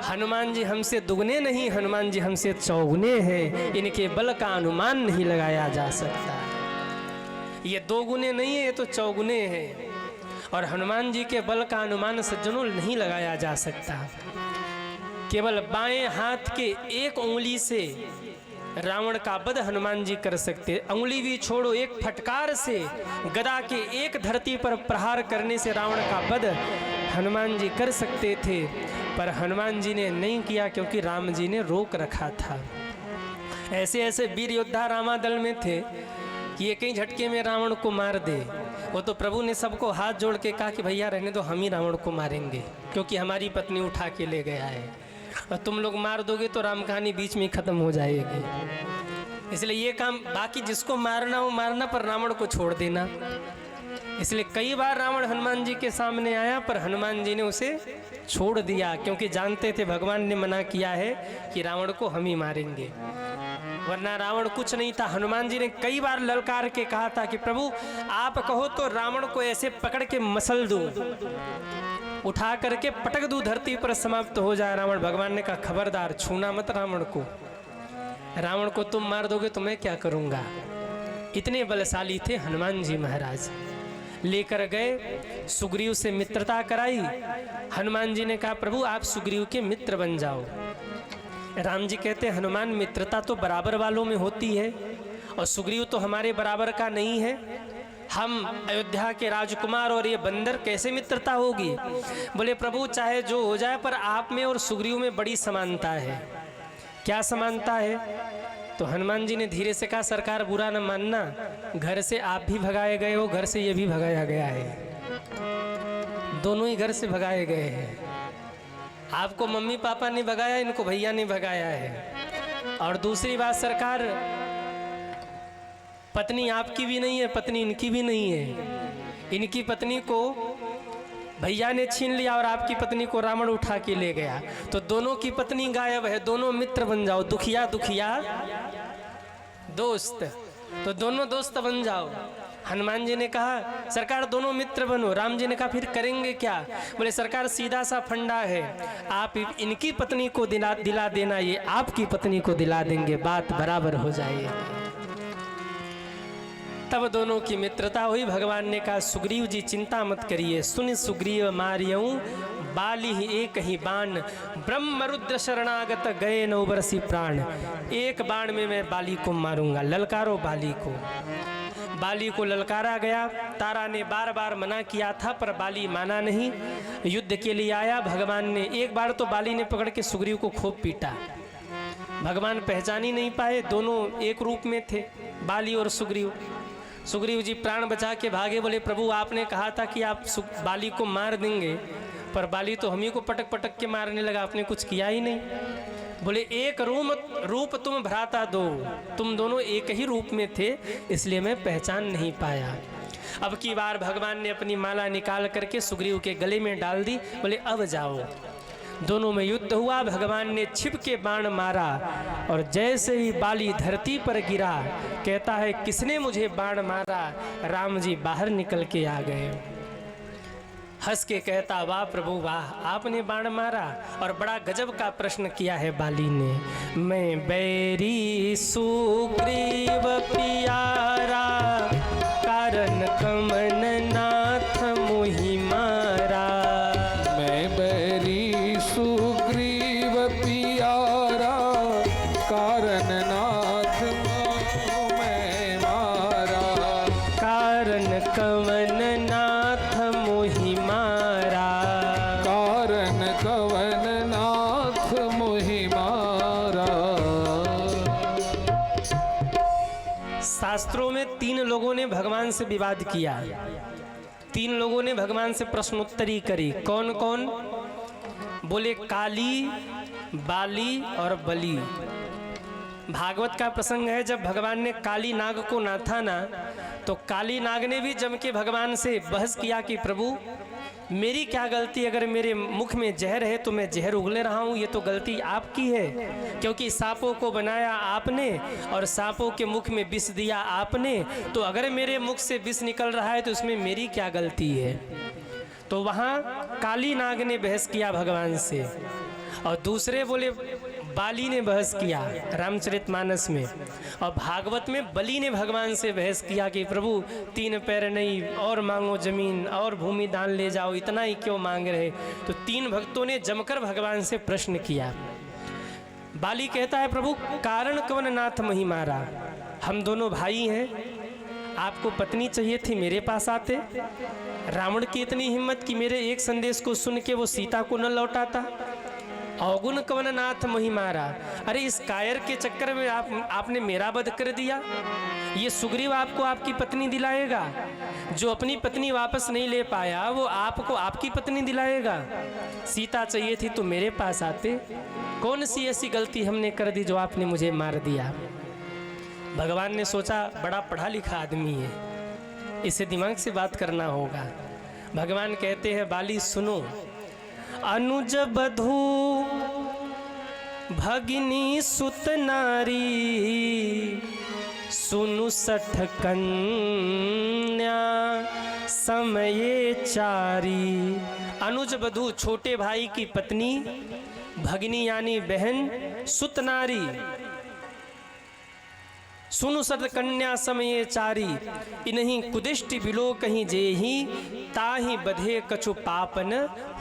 हनुमान जी हमसे दुगने नहीं, हनुमान जी हमसे चौगुने हैं। इनके बल का अनुमान नहीं लगाया जा सकता। ये दो गुने नहीं है, ये तो चौगुने हैं। और हनुमान जी के बल का अनुमान सज्जनों नहीं लगाया जा सकता। केवल बाएं हाथ के एक उंगली से रावण का वध हनुमान जी कर सकते। उंगली भी छोड़ो, एक फटकार से गदा के एक धरती पर प्रहार करने से रावण का वध हनुमान जी कर सकते थे, पर हनुमान जी ने नहीं किया क्योंकि राम जी ने रोक रखा था। ऐसे ऐसे वीर योद्धा रामादल में थे कि एक ही झटके में रावण को मार दे। वो तो प्रभु ने सबको हाथ जोड़ के कहा कि भैया रहने दो, हम ही रावण को मारेंगे क्योंकि हमारी पत्नी उठा के ले गया है, और तुम लोग मार दोगे तो राम कहानी बीच में खत्म हो जाएगी। इसलिए ये काम बाकी जिसको मारना हो मारना, पर रावण को छोड़ देना। इसलिए कई बार रावण हनुमान जी के सामने आया, पर हनुमान जी ने उसे छोड़ दिया, क्योंकि जानते थे भगवान ने मना किया है कि रावण को हम ही मारेंगे, वरना रावण कुछ नहीं था। हनुमान जी ने कई बार ललकार के कहा था कि प्रभु आप कहो तो रावण को ऐसे पकड़ के मसल दूं, उठा करके पटक दूं, धरती पर समाप्त हो जाए रावण। भगवान ने कहा खबरदार, छूना मत रावण को, रावण को तुम मार दोगे तो मैं क्या करूंगा। इतने बलशाली थे हनुमान जी महाराज। लेकर गए, सुग्रीव से मित्रता कराई। हनुमान जी ने कहा प्रभु आप सुग्रीव के मित्र बन जाओ। राम जी कहते हैं हनुमान मित्रता तो बराबर वालों में होती है, और सुग्रीव तो हमारे बराबर का नहीं है। हम अयोध्या के राजकुमार और ये बंदर कैसे मित्रता होगी। बोले प्रभु चाहे जो हो जाए, पर आप में और सुग्रीव में बड़ी समानता है। क्या समानता है? तो हनुमान जी ने धीरे से कहा सरकार बुरा न मानना, घर से आप भी भगाए गए हो, घर से ये भी भगाया गया है, दोनों ही घर से भगाए गए हैं। आपको मम्मी पापा ने भगाया, इनको भैया ने भगाया है। और दूसरी बात सरकार, पत्नी आपकी भी नहीं है, पत्नी इनकी भी नहीं है। इनकी पत्नी को भैया ने छीन लिया और आपकी पत्नी को रावण उठा के ले गया, तो दोनों की पत्नी गायब है, दोनों मित्र बन जाओ। दुखिया दुखिया दोस्त, तो दोनों दोस्त बन जाओ। हनुमान जी ने कहा सरकार दोनों मित्र बनो। राम जी ने कहा फिर करेंगे क्या? बोले सरकार सीधा सा फंडा है, आप इनकी पत्नी को दिला देना, ये आपकी पत्नी को दिला देंगे, बात बराबर हो जाएगी। तब दोनों की मित्रता हुई। भगवान ने कहा सुग्रीव जी चिंता मत करिए, सुन सुग्रीव मारियऊं बाली ही एक ही बाण, ब्रह्म रुद्र शरणागत गए नौ बरसी प्राण। एक बाण में मैं बाली को मारूंगा, ललकारो बाली को। बाली को ललकारा गया। तारा ने बार बार मना किया था, पर बाली माना नहीं, युद्ध के लिए आया। भगवान ने एक बार तो बाली ने पकड़ के सुग्रीव को खूब पीटा, भगवान पहचान ही नहीं पाए, दोनों एक रूप में थे, बाली और सुग्रीव। सुग्रीव जी प्राण बचा के भागे, बोले प्रभु आपने कहा था कि आप बाली को मार देंगे, पर बाली तो हम ही को पटक पटक के मारने लगा, आपने कुछ किया ही नहीं। बोले एक रूप तुम भ्राता दो, तुम दोनों एक ही रूप में थे, इसलिए मैं पहचान नहीं पाया। अब की बार भगवान ने अपनी माला निकाल करके सुग्रीव के गले में डाल दी। बोले अब जाओ। दोनों में युद्ध हुआ। भगवान ने छिप के बाण मारा, और जैसे ही बाली धरती पर गिरा, कहता है किसने मुझे बाण मारा? राम जी बाहर निकल के आ गए। हंस के कहता वाह प्रभु वाह, आपने बाण मारा। और बड़ा गजब का प्रश्न किया है बाली ने, मैं बैरी सुग्रीव पियारा, कारण कमन नाथ मोहि मारा। मैं बैरी सुग्रीव पियारा, कारण नाथ मैं मारा। कारण कमन नाथ मोहि मारा, कारण कवन नाथ मोहि मारा। शास्त्रों में 3 लोगों ने भगवान से विवाद किया, 3 लोगों ने भगवान से प्रश्नोत्तरी करी। कौन कौन? बोले काली, बाली और बली। भागवत का प्रसंग है, जब भगवान ने काली नाग को नाथा ना, तो काली नाग ने भी जम के भगवान से बहस किया कि प्रभु मेरी क्या गलती, अगर मेरे मुख में जहर है तो मैं जहर उगले रहा हूँ, ये तो गलती आपकी है, क्योंकि सांपों को बनाया आपने और सांपों के मुख में विष दिया आपने, तो अगर मेरे मुख से विष निकल रहा है तो उसमें मेरी क्या गलती है। तो वहाँ काली नाग ने बहस किया भगवान से, और दूसरे बोले बाली ने बहस किया रामचरितमानस में, और भागवत में बलि ने भगवान से बहस किया कि प्रभु 3 पैर नहीं, और मांगो जमीन और भूमि दान ले जाओ, इतना ही क्यों मांग रहे। तो 3 भक्तों ने जमकर भगवान से प्रश्न किया। बाली कहता है प्रभु कारण कवन नाथ मोहि मारा, हम दोनों भाई हैं, आपको पत्नी चाहिए थी मेरे पास आते। रावण की इतनी हिम्मत कि मेरे एक संदेश को सुन के वो सीता को न लौटाता। अवगुण कवन नाथ मोहि मारा, अरे इस कायर के चक्कर में आपने मेरा वध कर दिया। ये सुग्रीव आपको आपकी पत्नी दिलाएगा, जो अपनी पत्नी वापस नहीं ले पाया वो आपको आपकी पत्नी दिलाएगा। सीता चाहिए थी तो मेरे पास आते, कौन सी ऐसी गलती हमने कर दी जो आपने मुझे मार दिया। भगवान ने सोचा बड़ा पढ़ा लिखा आदमी है, इसे दिमाग से बात करना होगा। भगवान कहते हैं बाली सुनो, अनुज बधू भगिनी सुत नारी, सुनु सठ कन्या समये चारी। अनुज बधू छोटे भाई की पत्नी, भगिनी यानी बहन, सुत नारी, सुनु सत कन्या समय चारी। इन्हीं कुदिष्टि बिलो कहीं जेही, ताही बधे कछु पापन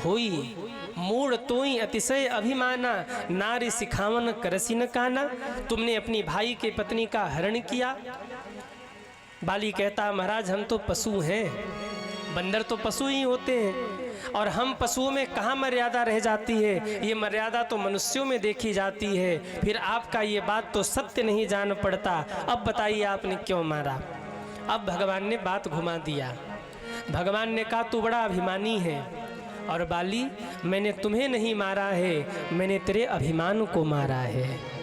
होई। मूड तोई अतिशय अभिमाना, नारी सिखावन करसी न काना। तुमने अपनी भाई के पत्नी का हरण किया। बाली कहता महाराज हम तो पशु हैं, बंदर तो पशु ही होते हैं, और हम पशुओं में कहाँ मर्यादा रह जाती है, ये मर्यादा तो मनुष्यों में देखी जाती है। फिर आपका ये बात तो सत्य नहीं जान पड़ता। अब बताइए आपने क्यों मारा। अब भगवान ने बात घुमा दिया। भगवान ने कहा तू बड़ा अभिमानी है, और बाली मैंने तुम्हें नहीं मारा है, मैंने तेरे अभिमान को मारा है।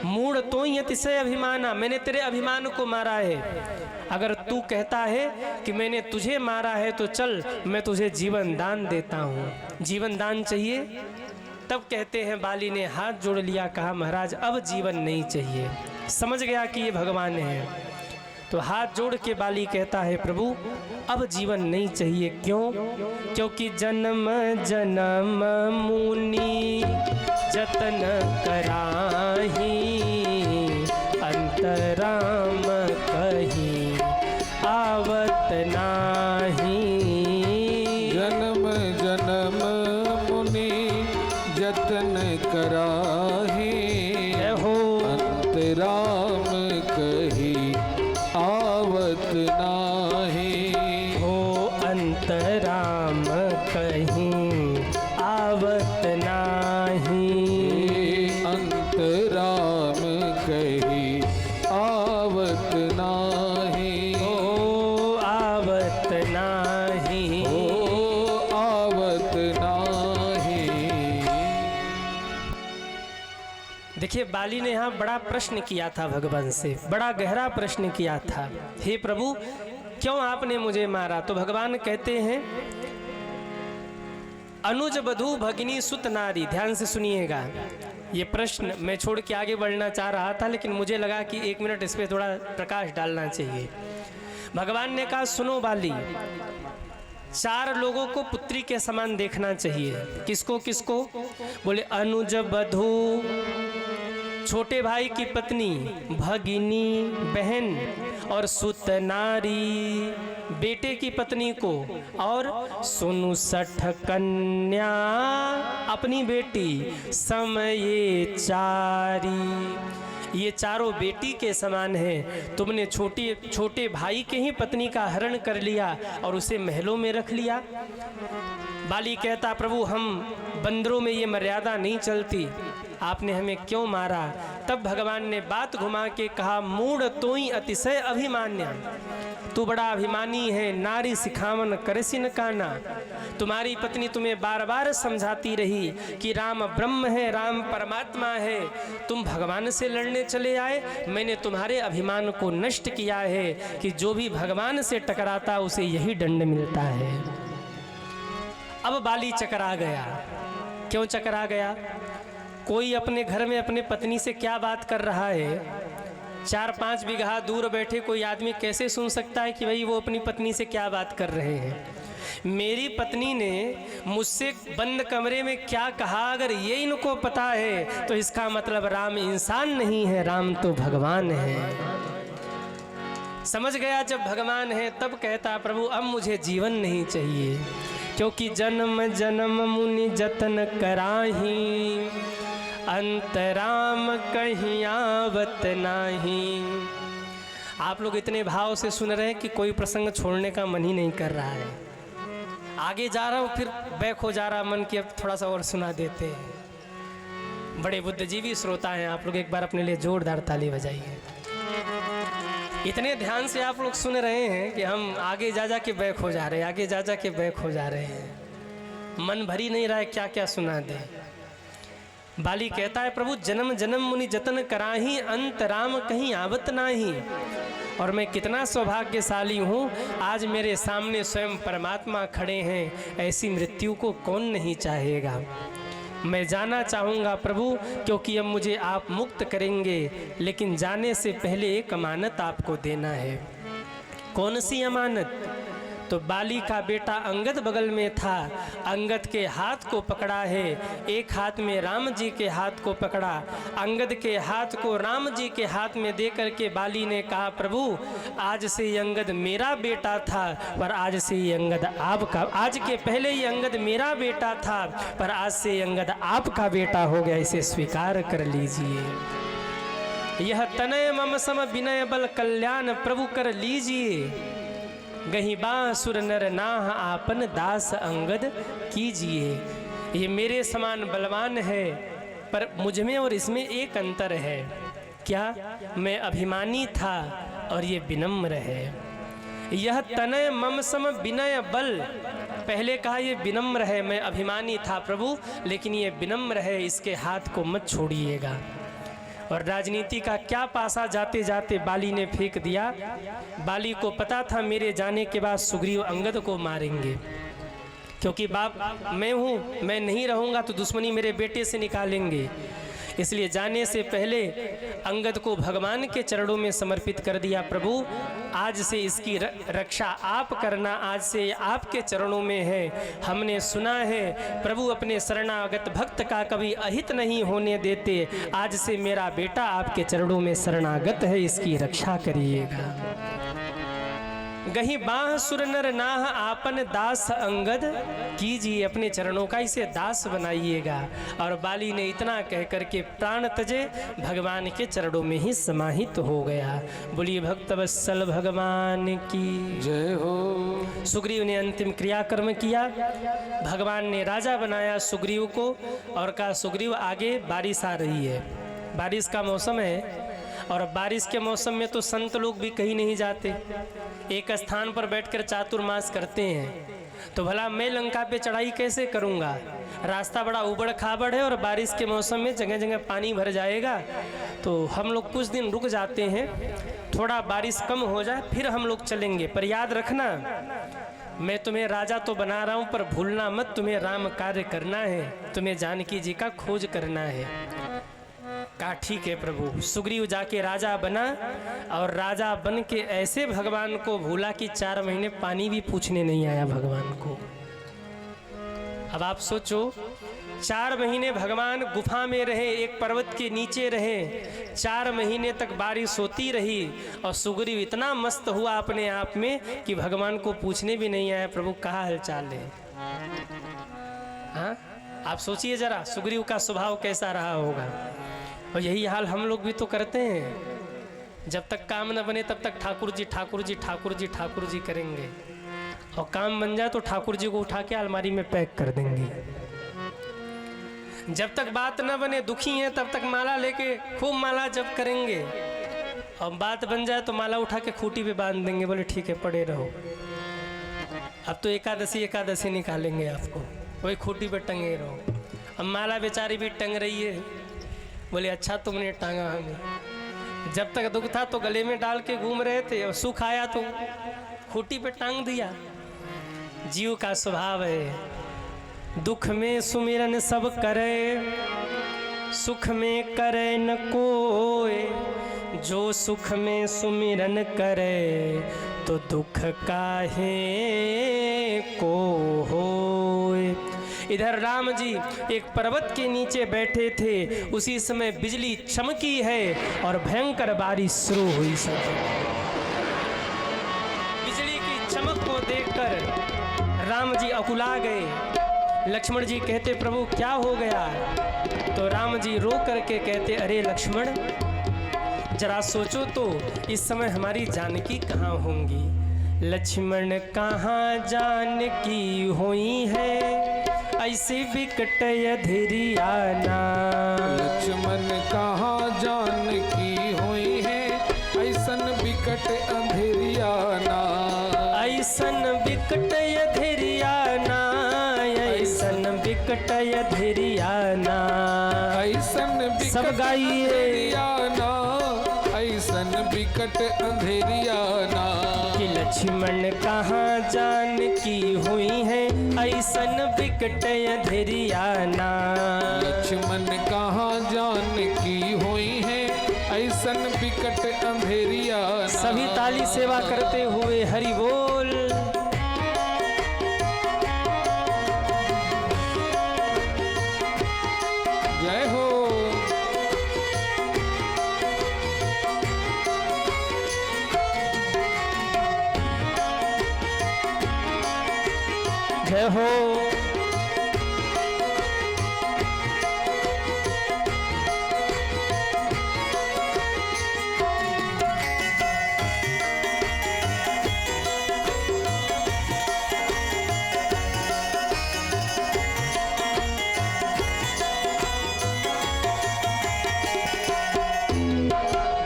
मूड तो ही अतिशय अभिमाना, मैंने तेरे अभिमान को मारा है। अगर तू कहता है कि मैंने तुझे मारा है तो चल मैं तुझे जीवन दान देता हूँ। जीवन दान चाहिए? तब कहते हैं बाली ने हाथ जोड़ लिया, कहा महाराज अब जीवन नहीं चाहिए। समझ गया कि ये भगवान है, तो हाथ जोड़ के बाली कहता है प्रभु अब जीवन नहीं चाहिए। क्यों? क्योंकि जन्म जन्म मुनि जतन कराही, अंतराम कहीं आवत नाही। जन्म जन्म मुनि जतन कराही, हो अंतराम कहीं आवत नाही। हो अंतराम कहीं आवत नाही। अंतराम कहीं आवत नाही। हो आवत नाही। हो आवत नाही। देखिए बाली ने यहाँ बड़ा प्रश्न किया था भगवान से, बड़ा गहरा प्रश्न किया था, हे प्रभु क्यों आपने मुझे मारा? तो भगवान कहते हैं अनुज बधू भगिनी सुत नारी। ध्यान से सुनिएगा, ये प्रश्न मैं छोड़ के आगे बढ़ना चाह रहा था, लेकिन मुझे लगा कि 1 मिनट इस पर थोड़ा प्रकाश डालना चाहिए। भगवान ने कहा सुनो बाली, 4 लोगों को पुत्री के समान देखना चाहिए। किसको किसको? बोले अनुज बधू छोटे भाई की पत्नी, भगिनी बहन, और सुत नारी बेटे की पत्नी को, और सुनु सठ कन्या अपनी बेटी, समये चारी ये चारों बेटी के समान है। तुमने छोटे भाई के ही पत्नी का हरण कर लिया और उसे महलों में रख लिया। बाली कहता प्रभु हम बंदरों में ये मर्यादा नहीं चलती, आपने हमें क्यों मारा? तब भगवान ने बात घुमा के कहा मूढ़ तोई अतिशय अभिमान्य, तू बड़ा अभिमानी है। नारी सिखावन करसिन काना, तुम्हारी पत्नी तुम्हें बार बार समझाती रही कि राम ब्रह्म है, राम परमात्मा है, तुम भगवान से लड़ने चले आए। मैंने तुम्हारे अभिमान को नष्ट किया है कि जो भी भगवान से टकराता उसे यही दंड मिलता है। अब बाली चकरा गया। क्यों चकरा गया? कोई अपने घर में अपने पत्नी से क्या बात कर रहा है, 4-5 बिगहा दूर बैठे कोई आदमी कैसे सुन सकता है कि भाई वो अपनी पत्नी से क्या बात कर रहे हैं? मेरी पत्नी ने मुझसे बंद कमरे में क्या कहा, अगर ये इनको पता है तो इसका मतलब राम इंसान नहीं है, राम तो भगवान है। समझ गया जब भगवान है तब कहता प्रभु अब मुझे जीवन नहीं चाहिए, क्योंकि जन्म जन्म मुनि जतन कराही, अंतराम कहीं आवत नाही। आप लोग इतने भाव से सुन रहे हैं कि कोई प्रसंग छोड़ने का मन ही नहीं कर रहा है। आगे जा रहा हूँ फिर बैक हो जा रहा मन की, अब थोड़ा सा और सुना देते हैं। बड़े बुद्धिजीवी श्रोता हैं आप लोग, एक बार अपने लिए जोरदार ताली बजाइए। इतने ध्यान से आप लोग सुन रहे हैं कि हम आगे जा के बैक हो जा रहे हैं, आगे जा के बैक हो जा रहे हैं। मन भर ही नहीं रहा है क्या क्या सुना दे। बाली कहता है प्रभु जन्म जन्म मुनि जतन कराही, अंत राम कहीं आवत नाही। और मैं कितना सौभाग्यशाली हूँ, आज मेरे सामने स्वयं परमात्मा खड़े हैं। ऐसी मृत्यु को कौन नहीं चाहेगा। मैं जाना चाहूँगा प्रभु, क्योंकि अब मुझे आप मुक्त करेंगे, लेकिन जाने से पहले एक अमानत आपको देना है। कौन सी अमानत? तो बाली का बेटा अंगद बगल में था, अंगद के हाथ को पकड़ा है, एक हाथ में राम जी के हाथ को पकड़ा, अंगद के हाथ को राम जी के हाथ में दे करके बाली ने कहा, प्रभु आज से ये अंगद मेरा बेटा था, पर आज से ये अंगद आपका, आज के पहले ये अंगद मेरा बेटा था, पर आज से ये अंगद आपका बेटा हो गया, इसे स्वीकार कर लीजिए। यह तनय मम सम विनय बल कल्याण प्रभु कर लीजिए, गही बासुर नर नाह आपन दास अंगद कीजिए। ये मेरे समान बलवान है, पर मुझ में और इसमें एक अंतर है। क्या? मैं अभिमानी था और ये विनम्र है। यह तनय मम सम विनय बल, पहले कहा ये विनम्र है, मैं अभिमानी था प्रभु, लेकिन ये विनम्र है, इसके हाथ को मत छोड़िएगा। और राजनीति का क्या पासा जाते जाते बाली ने फेंक दिया। बाली को पता था मेरे जाने के बाद सुग्रीव अंगद को मारेंगे, क्योंकि बाप मैं हूँ, मैं नहीं रहूँगा तो दुश्मनी मेरे बेटे से निकालेंगे। इसलिए जाने से पहले अंगद को भगवान के चरणों में समर्पित कर दिया। प्रभु आज से इसकी रक्षा आप करना, आज से आपके चरणों में है। हमने सुना है प्रभु अपने शरणागत भक्त का कभी अहित नहीं होने देते, आज से मेरा बेटा आपके चरणों में शरणागत है, इसकी रक्षा करिएगा। गही बाह सुर नर नाह आपन दास अंगद कीजिए, अपने चरणों का इसे दास बनाइएगा। और बाली ने इतना कह करके प्राण तजे भगवान के चरणों में ही समाहित हो गया। बोलिए भक्त वत्सल भगवान की जय हो। सुग्रीव ने अंतिम क्रियाकर्म किया, भगवान ने राजा बनाया सुग्रीव को, और कहा सुग्रीव आगे बारिश आ रही है, बारिश का मौसम है, और बारिश के मौसम में तो संत लोग भी कहीं नहीं जाते, एक स्थान पर बैठकर चातुर्मास करते हैं। तो भला मैं लंका पे चढ़ाई कैसे करूँगा, रास्ता बड़ा उबड़ खाबड़ है और बारिश के मौसम में जगह जगह पानी भर जाएगा। तो हम लोग कुछ दिन रुक जाते हैं, थोड़ा बारिश कम हो जाए फिर हम लोग चलेंगे। पर याद रखना मैं तुम्हें राजा तो बना रहा हूँ, पर भूलना मत तुम्हें राम कार्य करना है, तुम्हें जानकी जी का खोज करना है। कहा ठीक है प्रभु। सुग्रीव जाके राजा बना, और राजा बन के ऐसे भगवान को भूला कि 4 महीने पानी भी पूछने नहीं आया भगवान को। अब आप सोचो 4 महीने भगवान गुफा में रहे, एक पर्वत के नीचे रहे, 4 महीने तक बारिश होती रही, और सुग्रीव इतना मस्त हुआ अपने आप में कि भगवान को पूछने भी नहीं आया प्रभु कहाँ हालचाल है। हाँ आप सोचिए जरा सुग्रीव का स्वभाव कैसा रहा होगा। और यही हाल हम लोग भी तो करते हैं, जब तक काम न बने तब तक ठाकुर जी ठाकुर जी ठाकुर जी ठाकुर जी करेंगे, और काम बन जाए तो ठाकुर जी को उठा के अलमारी में पैक कर देंगे। जब तक बात न बने, दुखी हैं, तब तक माला लेके खूब माला जप करेंगे, और बात बन जाए तो माला उठा के खूंटी पे बांध देंगे, बोले ठीक है पड़े रहो। अब तो एकादशी निकालेंगे आपको, वही खूंटी पे टंगे रहो। अब माला बेचारी भी टंग रही है, बोले अच्छा तुमने टांगा हमें। जब तक दुख था तो गले में डाल के घूम रहे थे, और सुख आया तो खूंटी पे टांग दिया। जीव का स्वभाव है, दुख में सुमिरन सब करे, सुख में करे न कोय, जो सुख में सुमिरन करे, तो दुख काहे को होय। इधर राम जी एक पर्वत के नीचे बैठे थे, उसी समय बिजली चमकी है और भयंकर बारिश शुरू हुई। बिजली की चमक को देखकर राम जी अकुला गए। लक्ष्मण जी कहते प्रभु क्या हो गया? तो राम जी रो करके कहते अरे लक्ष्मण जरा सोचो तो इस समय हमारी जानकी कहाँ होंगी। लक्ष्मण कहाँ जानकी हुई है, ऐसी विकट अधीरियाना। लक्ष्मण कहाँ जानकी हुई है, ऐसन विकट अंधेरियाना। ऐसन विकट अधीरियाना, ऐसन विकट अधीरियाना। ऐसन सब गाइए अंधेरियाना, ऐसन विकट अंधेरियाना। अंधेरिया ना। कि लक्ष्मण कहाँ जान की हुई है ऐसन बिकट अंधेरिया ना। लक्ष्मण कहाँ जान की हुई है ऐसन बिकट अंधेरिया ना। सभी ताली सेवा करते हुए हरि बोल। जय हो। जय हो।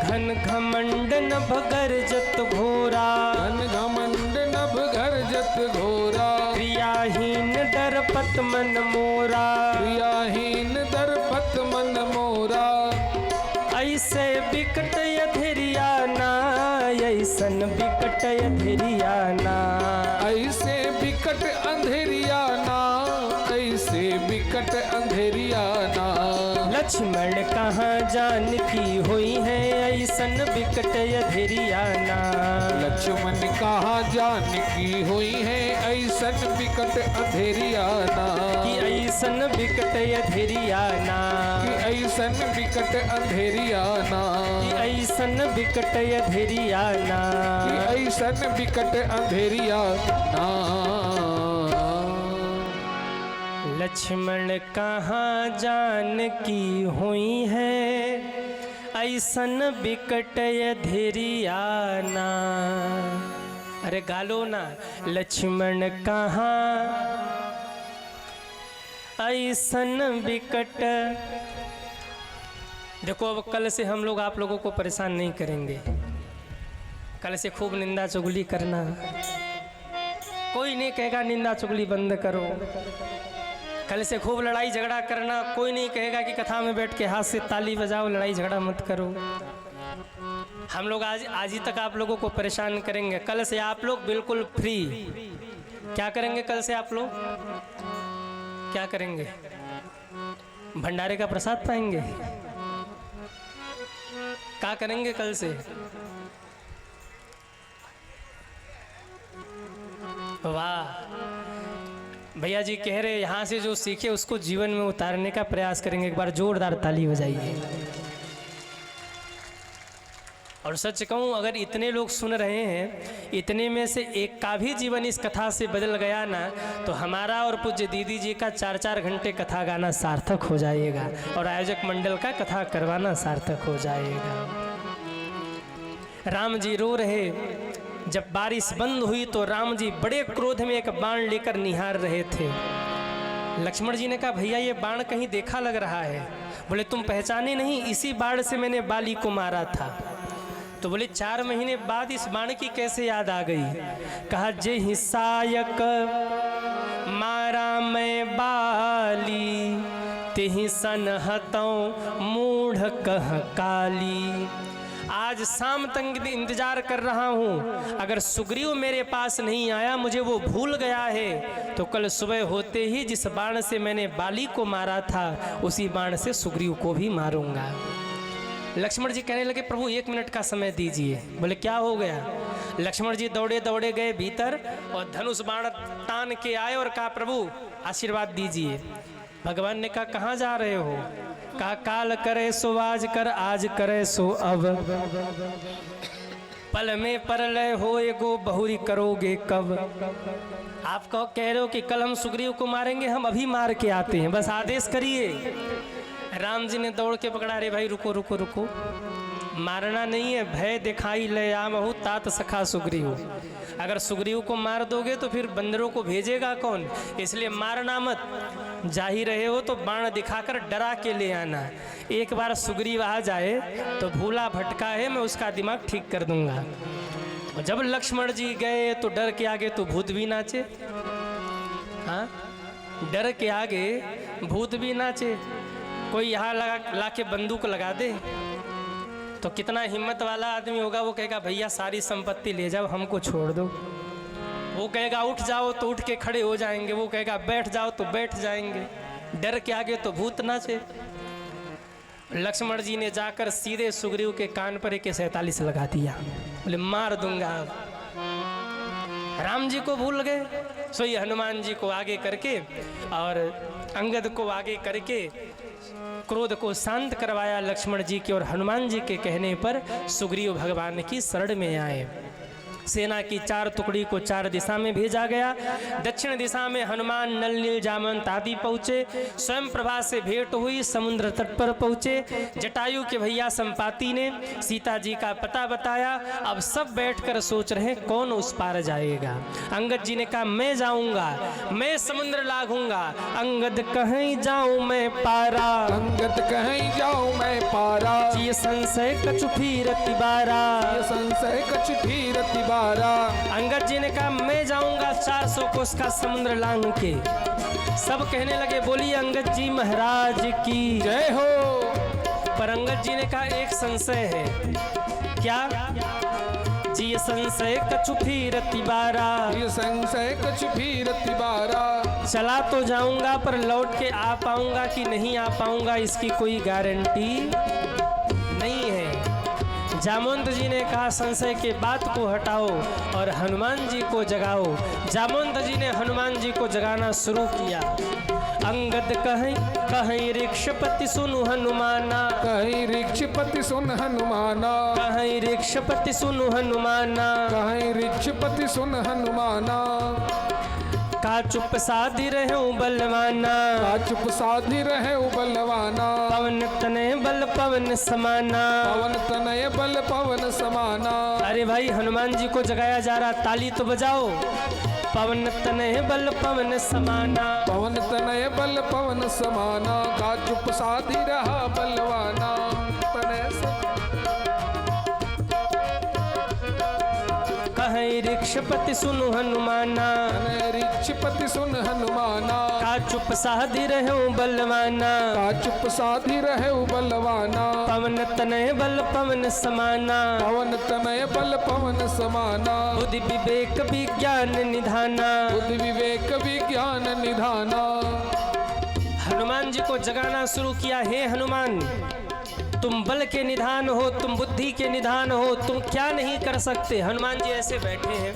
घन घमंड नभ गर्जत घोरा। घन घमंड नभ गर्जत घोरा। क्रियाहीन डरपत मन मोरा। क्रियाहीन दरपत मन मोरा। ऐसे बिकट अधेरिया ना ऐसन बिकट अधेरिया ना। ऐसे बिकट अंधेरिया ना। ऐसे बिकट अंधेरिया ना। लक्ष्मण कहाँ जान की हुई है ऐसन बिकट अधेरिया ना। लक्ष्मण कहाँ जान की हुई है ऐसन बिकट अंधेरिया ना। कि ऐसन बिकट अधेरिया ना। कि ऐसन बिकट अंधेरिया ना। कि ऐसन बिकट अधेरिया ना। कि ऐसन बिकट अंधेरिया ना। लक्ष्मण कहाँ जान की हुई है ऐसन बिकट अधेरिया ना। अरे गालो ना। लक्ष्मण कहाँ ऐसन बिकट। देखो अब कल से हम लोग आप लोगों को परेशान नहीं करेंगे। कल से खूब निंदा चुगली करना। कोई नहीं कहेगा निंदा चुगली बंद करो। कल से खूब लड़ाई झगड़ा करना। कोई नहीं कहेगा कि कथा में बैठ के हाथ से ताली बजाओ, लड़ाई झगड़ा मत करो। हम लोग आज ही तक आप लोगों को परेशान करेंगे। कल से आप लोग बिल्कुल फ्री। क्या करेंगे कल से आप लोग? क्या करेंगे? भंडारे का प्रसाद पाएंगे। क्या करेंगे कल से? वाह भैया जी कह रहे यहाँ से जो सीखे उसको जीवन में उतारने का प्रयास करेंगे। एक बार जोरदार ताली बजाइए। और सच कहूँ अगर इतने लोग सुन रहे हैं, इतने में से एक का भी जीवन इस कथा से बदल गया ना, तो हमारा और पूज्य दीदी जी का 4-4 घंटे कथा गाना सार्थक हो जाएगा और आयोजक मंडल का कथा करवाना सार्थक हो जाएगा। राम जी रो रहे। जब बारिश बंद हुई तो राम जी बड़े क्रोध में एक बाण लेकर निहार रहे थे। लक्ष्मण जी ने कहा भैया ये बाण कहीं देखा लग रहा है। बोले तुम पहचाने नहीं, इसी बाण से मैंने बाली को मारा था। तो बोले 4 महीने बाद इस बाण की कैसे याद आ गई? कहा जे हिसायक मारा मैं बाली तिहि सन हतों मूढ़ कह काली। आज शाम तक इंतजार कर रहा हूँ। अगर सुग्रीव मेरे पास नहीं आया, मुझे वो भूल गया है, तो कल सुबह होते ही जिस बाण से मैंने बाली को मारा था उसी बाण से सुग्रीव को भी मारूंगा। लक्ष्मण जी कहने लगे प्रभु 1 मिनट का समय दीजिए। बोले क्या हो गया? लक्ष्मण जी दौड़े दौड़े गए भीतर और धनुष बाण तान के आए और कहा प्रभु आशीर्वाद दीजिए। भगवान ने कहा कहाँ जा रहे हो? कहा काल करे सो आज कर, आज करे सो अब। पल में परलय होए गो बहुरी करोगे कब। आप कह रहे हो कि कल हम सुग्रीव को मारेंगे, हम अभी मार के आते हैं, बस आदेश करिए। राम जी ने दौड़ के पकड़ा। रे भाई रुको रुको रुको, मारना नहीं है, भय दिखाई ले आमहु तात सखा सुग्रीव। अगर सुग्रीव को मार दोगे तो फिर बंदरों को भेजेगा कौन? इसलिए मारना मत। जा ही रहे हो तो बाण दिखाकर डरा के ले आना। एक बार सुग्रीव आ जाए तो भूला भटका है, मैं उसका दिमाग ठीक कर दूंगा। और जब लक्ष्मण जी गए तो डर के आगे तो भूत भी नाचे। हाँ, डर के आगे भूत भी नाचे। कोई यहाँ ला के बंदूक लगा दे, तो कितना हिम्मत वाला आदमी होगा, वो कहेगा भैया सारी संपत्ति ले जाओ, हमको छोड़ दो। वो कहेगा उठ जाओ तो उठ के खड़े हो जाएंगे, वो कहेगा बैठ जाओ तो बैठ जाएंगे। डर के आगे तो भूत नाचे। लक्ष्मण जी ने जाकर सीधे सुग्रीव के कान पर AK-47 लगा दिया, बोले मार दूंगा। राम जी को भूल गए, सो ये हनुमान जी को आगे करके और अंगद को आगे करके क्रोध को शांत करवाया लक्ष्मण जी के, और हनुमान जी के कहने पर सुग्रीव भगवान की शरण में आए। सेना की 4 टुकड़ी को 4 दिशा में भेजा गया। दक्षिण दिशा में हनुमान, नल, नील, जामवंत आदि पहुँचे। स्वयं प्रभा से भेंट हुई, समुद्र तट पर पहुँचे। जटायु के भैया संपाति ने सीता जी का पता बताया। अब सब बैठकर सोच रहे कौन उस पार जाएगा। अंगद जी ने कहा मैं जाऊंगा, मैं समुद्र लाघूंगा। अंगद कहीं जाऊं मैं पारा, अंगद कहीं जाऊं मैं पारा। ये संशय कछु फिरति बारा, ये संशय कछु फिरति बारा। अंगद जी ने कहा मैं जाऊंगा 400 कोस का समुद्र लांघ के। सब कहने लगे बोलिए अंगद जी महाराज की जय हो। पर अंगद जी ने कहा एक संशय है। क्या जी? ये संशय कछु फिरति बारा, ये संशय कछु फिरति बारा। चला तो जाऊंगा पर लौट के आ पाऊंगा कि नहीं आ पाऊंगा इसकी कोई गारंटी नहीं है। जामवंत जी ने कहा संशय के बात को हटाओ और हनुमान जी को जगाओ। जामवंत जी ने हनुमान जी को जगाना शुरू किया। अंगद कहीं कहीं ऋक्षपति सुनु हनुमाना, कहीं ऋक्षपति सुन हनुमाना, कहीं ऋक्षपति सुनु हनुमाना, कहीं ऋक्षपति सुन हनुमाना। का चुप साधी रहे बलवाना, का चुप साधी रहे बलवाना। पवन तनय बल पवन समाना, पवन तनय बल पवन समाना। अरे भाई हनुमान जी को जगाया जा रहा, ताली तो बजाओ। पवन तनय बल पवन समाना, पवन तनय बल पवन समाना। का चुप साधी रहा बलवाना। तनय कहीं ऋक्षपति सुनु हनुमाना, ऋक्षपति सुन हनुमाना। का चुप साधी रहे बलवाना, का चुप साधी रहे बलवाना। पवन तनय बल पवन समाना, पवन तनय बल पवन समाना। बुद्धि विवेक विज्ञान निधाना, बुद्धि विवेक विज्ञान निधाना। हनुमान जी को जगाना शुरू किया। हे हनुमान, तुम बल के निधान हो, तुम बुद्धि के निधान हो, तुम क्या नहीं कर सकते। हनुमान जी ऐसे बैठे हैं।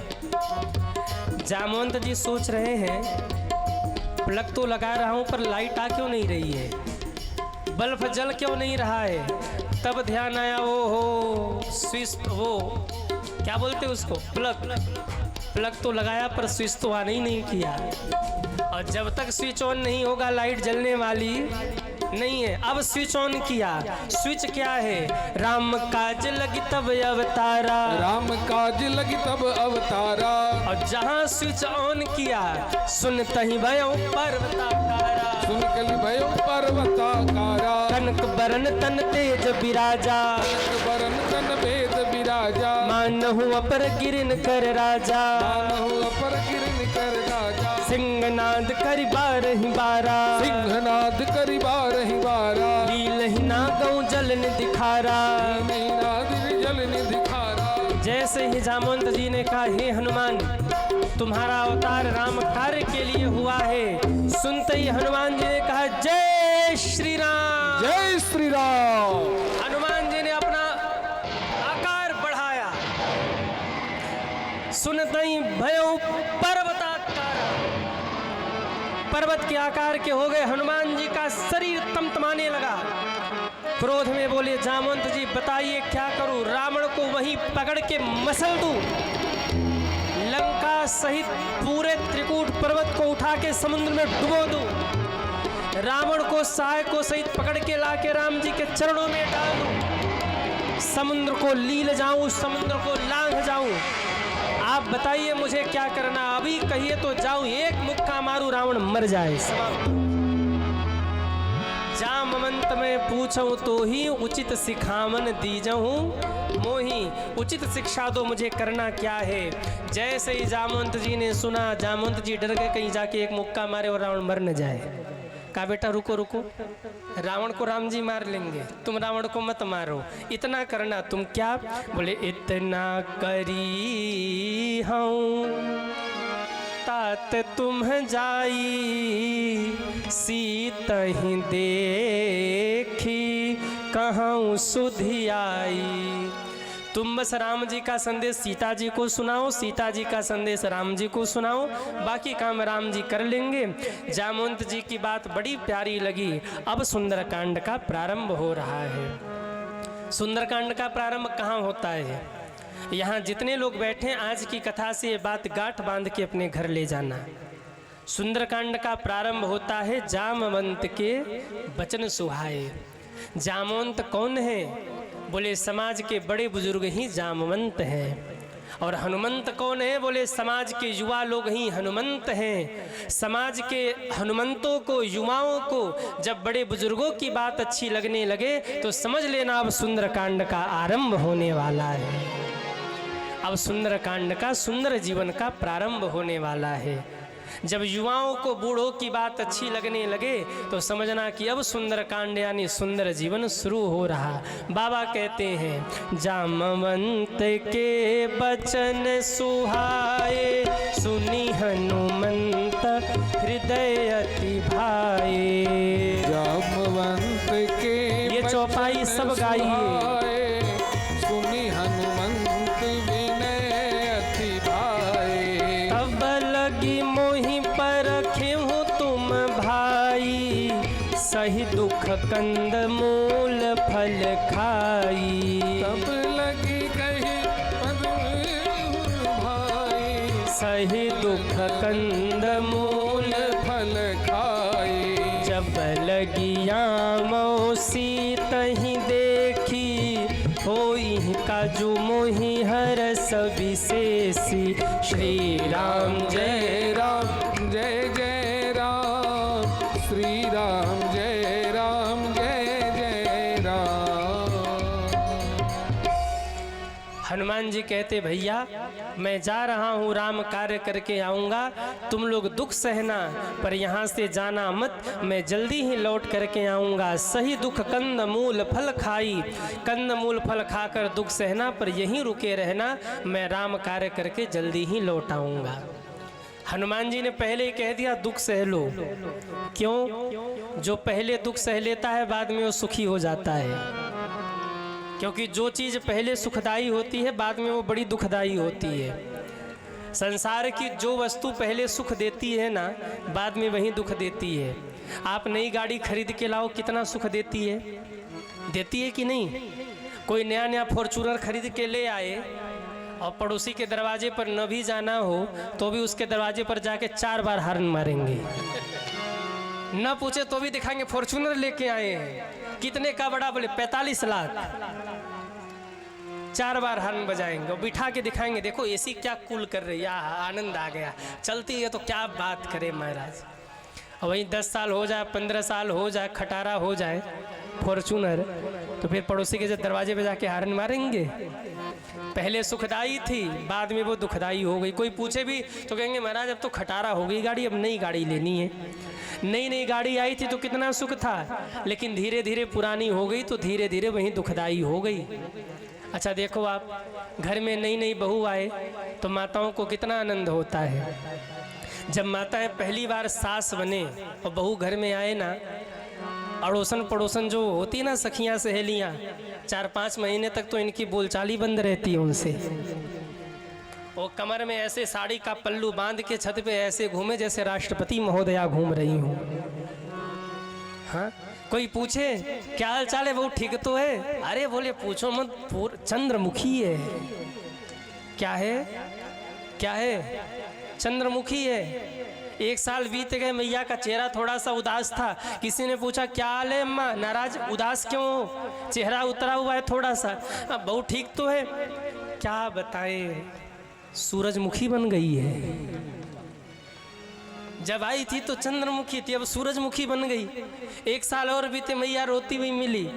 जामवंत जी सोच रहे हैं प्लग तो लगा रहा हूं पर लाइट आ क्यों नहीं रही है, बल्ब जल क्यों नहीं रहा है। तब ध्यान आया वो हो स्विच, वो क्या बोलते उसको, प्लग तो लगाया पर स्विच तो ऑन ही नहीं किया। और जब तक स्विच ऑन नहीं होगा लाइट जलने वाली नहीं है। अब स्विच ऑन किया। स्विच क्या है? राम काज लगी तब अवतारा, राम काज लगी तब अवतारा। और जहाँ स्विच ऑन किया सुनते ही भयो पर्वताकारा, सुन कलि भयो पर्वताकारा। कनक बरन तन तेज बिराजा, कनक बरन तन वेद बिराजा। मानहु अपर गिरिन कर राजा, मानहु अपर गिरिन कर राजा। सिंहनाद करि बारहि बारा, सिंहनाद करि बारहि बारा। लीलहि ना गौ जलन दिखारा, लीलहि जलन दिखारा। जैसे ही जामवंत जी ने कहा हे हनुमान, तुम्हारा अवतार राम कार्य के लिए हुआ है। सुनते ही हनुमान जी ने कहा जय श्री राम, जय श्री राम। हनुमान जी ने अपना आकार बढ़ाया। सुनते ही भयो पर्वताकार, पर्वत के आकार के हो गए। हनुमान जी का शरीर तमतमाने लगा। क्रोध में बोले जामवंत जी बताइए क्या करूं, रावण को वहीं पकड़ के मसल दूं, लंका सहित पूरे त्रिकूट पर्वत को उठा के समुद्र में डुबो दूं, रावण को सहायक को सहित पकड़ के लाके राम जी के चरणों में डाल दूं, समुद्र को लील जाऊं, समुद्र को लांघ जाऊं। आप बताइए मुझे क्या करना, अभी कहिए तो जाऊं, एक मुक्का मारूं रावण मर जाए। जामवंत में पूछूं तो ही उचित सिखावन दीजहूं मोही, उचित शिक्षा दो मुझे करना क्या है। जैसे ही जामवंत जी ने सुना, जामवंत जी डर गए कहीं जाके एक मुक्का मारे और रावण मर न जाए। कहा बेटा रुको रुको, रावण को राम जी मार लेंगे, तुम रावण को मत मारो, इतना करना तुम। क्या बोले? इतना करी हूँ तात तुम जाई, सीतहि देखी कहूँ सुधियाई। तुम बस राम जी का संदेश सीता जी को सुनाओ, सीता जी का संदेश राम जी को सुनाओ, बाकी काम राम जी कर लेंगे। जामवंत जी की बात बड़ी प्यारी लगी। अब सुंदरकांड का प्रारंभ हो रहा है। सुंदरकांड का प्रारंभ कहाँ होता है? यहाँ जितने लोग बैठे आज की कथा से ये बात गांठ बांध के अपने घर ले जाना। सुंदरकांड का प्रारंभ होता है जामवंत के वचन सुहाए। जामवंत कौन है? बोले समाज के बड़े बुजुर्ग ही जामवंत हैं। और हनुमंत कौन है? बोले समाज के युवा लोग ही हनुमंत हैं। समाज के हनुमंतों को, युवाओं को जब बड़े बुजुर्गों की बात अच्छी लगने लगे तो समझ लेना अब सुंदरकांड का आरंभ होने वाला है। अब सुंदरकांड का, सुंदर जीवन का प्रारंभ होने वाला है। जब युवाओं को बूढ़ों की बात अच्छी लगने लगे तो समझना कि अब सुंदरकांड यानी सुंदर जीवन शुरू हो रहा। बाबा कहते हैं जामवंत के बचन सुहाए, सुनी हनुमंत हृदय अति भाए। जामवंत के ये चौपाई सब गाइए। सुनी हनुमंत विनय अति भाए। तब लगी मोहि परखे हूँ तुम भाई, सही दुख कंद मूल फल खाई। तब लगी कही भाई, सही दुख कंद मूल फल खाई। जब लगिया मौसी तही देखी, होई काजू मोहि हरस विशेषी। श्री राम जय राम, जय जय राम, श्री राम जय राम, जय जय राम। हनुमान जी कहते भैया मैं जा रहा हूँ, राम कार्य करके आऊँगा, तुम लोग दुख सहना पर यहाँ से जाना मत, मैं जल्दी ही लौट करके आऊँगा। सही दुख कंद मूल फल खाई, कंद मूल फल खाकर दुख सहना पर यहीं रुके रहना, मैं राम कार्य करके जल्दी ही लौट आऊँगा। हनुमान जी ने पहले ही कह दिया दुख सह लो। क्यों? जो पहले दुख सह लेता है बाद में वो सुखी हो जाता है। क्योंकि जो चीज़ पहले सुखदाई होती है बाद में वो बड़ी दुखदाई होती है। संसार की जो वस्तु पहले सुख देती है ना, बाद में वही दुख देती है। आप नई गाड़ी खरीद के लाओ, कितना सुख देती है? देती है कि नहीं? कोई नया नया फॉर्च्यूनर खरीद के ले आए और पड़ोसी के दरवाजे पर न भी जाना हो तो भी उसके दरवाजे पर जाके 4 बार हॉर्न मारेंगे, न पूछे तो भी दिखाएंगे फॉर्च्यूनर लेके आए हैं। कितने का बड़ा? बोले 45 लाख। 4 बार हॉर्न बजाएंगे और बिठा के दिखाएंगे, देखो एसी क्या कूल कर रही है, आनंद आ गया, चलती है तो क्या बात करे महाराज। और वहीं 10 साल हो जाए, 15 साल हो जाए, खटारा हो जाए फॉर्च्यूनर, तो फिर पड़ोसी के दरवाजे पे जाके हॉर्न मारेंगे। पहले सुखदाई थी, बाद में वो दुखदाई हो गई। कोई पूछे भी तो कहेंगे महाराज अब तो खटारा हो गई गाड़ी, अब नई गाड़ी लेनी है। नई नई गाड़ी आई थी तो कितना सुख था, लेकिन धीरे धीरे पुरानी हो गई तो धीरे धीरे वहीं दुखदाई हो गई। अच्छा देखो, आप घर में नई नई बहू आए तो माताओं को कितना आनंद होता है। जब माताएं पहली बार सास बने और बहू घर में आए ना, अड़ोसन पड़ोसन जो होती है ना, सखियां सहेलियां, 4-5 महीने तक तो इनकी बोलचाली बंद रहती है उनसे। वो कमर में ऐसे साड़ी का पल्लू बांध के छत पे ऐसे घूमे जैसे राष्ट्रपति महोदया घूम रही हूँ। हाँ, कोई पूछे क्या हाल चाल है, वो ठीक तो है? अरे बोले पूछो मत, चंद्रमुखी है। क्या है? क्या है? चंद्रमुखी है। 1 साल बीत गए, मैया का चेहरा थोड़ा सा उदास था। किसी ने पूछा क्या हाल है अम्मा, नाराज उदास क्यों हो? चेहरा उतरा हुआ है थोड़ा सा। बहू ठीक तो है? क्या बताएं, सूरजमुखी बन गई है। जब आई थी तो चंद्रमुखी थी, अब सूरजमुखी बन गई। 1 साल और बीते, मैया रोती हुई मिली।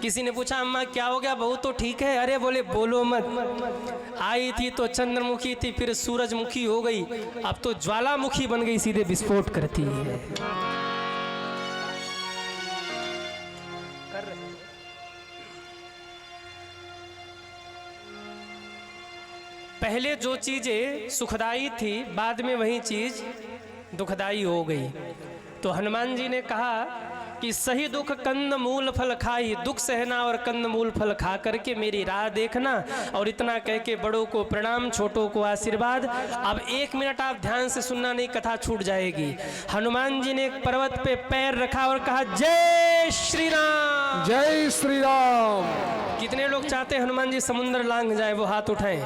किसी ने पूछा अम्मा क्या हो गया, बहू तो ठीक है? अरे बोले बोलो मत, आई थी तो चंद्रमुखी थी, फिर सूरजमुखी हो गई, अब तो ज्वालामुखी बन गई, सीधे विस्फोट करती है। पहले जो चीज़ें सुखदाई थी बाद में वही चीज़ दुखदाई हो गई। तो हनुमान जी ने कहा कि सही दुख कंद मूल फल खाई, दुख सहना और कंद मूल फल खा करके मेरी राह देखना। और इतना कह के बड़ों को प्रणाम, छोटों को आशीर्वाद। अब 1 मिनट आप ध्यान से सुनना, नहीं कथा छूट जाएगी। हनुमान जी ने एक पर्वत पे पैर रखा और कहा जय श्री राम। जय श्री राम। कितने लोग चाहते हैं हनुमान जी समुद्र लांघ जाए? वो हाथ उठाएं।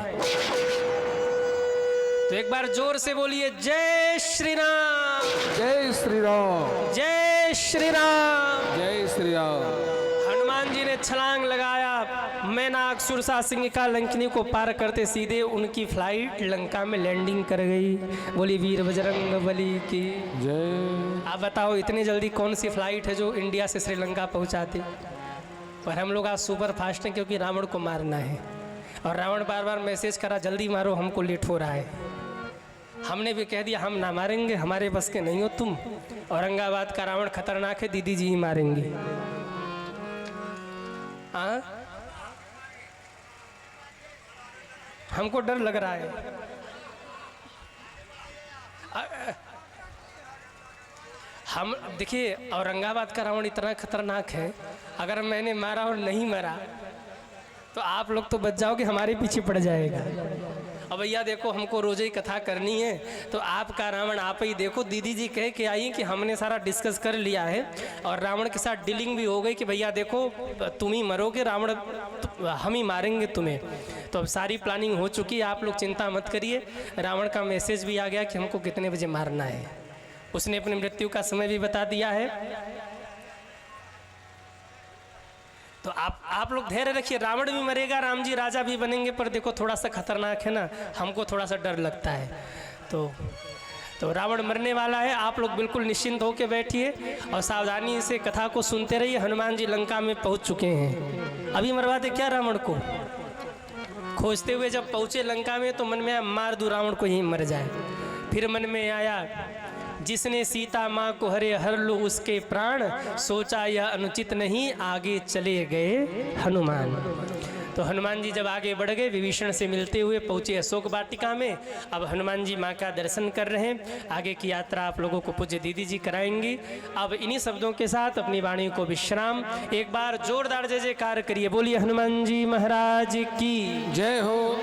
तो एक बार जोर से बोलिए जय श्री राम। जय श्री राम। जय श्री राम। जय श्री राम। हनुमान जी ने छलांग लगाया। मैनाक सुरसा सिंहिका लंकिनी को पार करते सीधे उनकी फ्लाइट लंका में लैंडिंग कर गई। बोली वीर बजरंग बली की जय। आप बताओ इतनी जल्दी कौन सी फ्लाइट है जो इंडिया से श्रीलंका पहुंचाती? पर हम लोग आज सुपर फास्ट हैं क्योंकि रावण को मारना है। और रावण बार बार मैसेज करा जल्दी मारो, हमको लेट हो रहा है। हमने भी कह दिया हम ना मारेंगे, हमारे बस के नहीं हो तुम। औरंगाबाद का रावण खतरनाक है, दीदी जी ही मारेंगे। हाँ, हमको डर लग रहा है। हम देखिए, औरंगाबाद का रावण इतना खतरनाक है, अगर मैंने मारा और नहीं मरा तो आप लोग तो बच जाओगे, हमारे पीछे पड़ जाएगा। अब भैया देखो, हमको रोजे ही कथा करनी है तो आपका रावण आप ही देखो। दीदी जी कह के आई कि हमने सारा डिस्कस कर लिया है और रावण के साथ डीलिंग भी हो गई कि भैया देखो तुम ही मरोगे, रावण हम ही मारेंगे तुम्हें। तो अब सारी प्लानिंग हो चुकी है, आप लोग चिंता मत करिए। रावण का मैसेज भी आ गया कि हमको कितने बजे मारना है। उसने अपनी मृत्यु का समय भी बता दिया है। तो आप लोग धैर्य रखिए, रावण भी मरेगा, राम जी राजा भी बनेंगे, पर देखो थोड़ा सा खतरनाक है ना, हमको थोड़ा सा डर लगता है। तो रावण मरने वाला है, आप लोग बिल्कुल निश्चिंत होकर बैठिए और सावधानी से कथा को सुनते रहिए। हनुमान जी लंका में पहुंच चुके हैं। अभी मरवाते क्या रावण को? खोजते हुए जब पहुंचे लंका में तो मन में आया मार दूं रावण को, यहीं मर जाए। फिर मन में आया जिसने सीता माँ को हरे हर लो उसके प्राण, सोचा यह अनुचित नहीं, आगे चले गए हनुमान। तो हनुमान जी जब आगे बढ़ गए, विभीषण से मिलते हुए पहुँचे अशोक वाटिका में। अब हनुमान जी माँ का दर्शन कर रहे हैं। आगे की यात्रा आप लोगों को पूज्य दीदी जी कराएंगी। अब इन्हीं शब्दों के साथ अपनी वाणी को विश्राम। एक बार जोरदार जय जयकार करिए, बोलिए हनुमान जी महाराज की जय हो।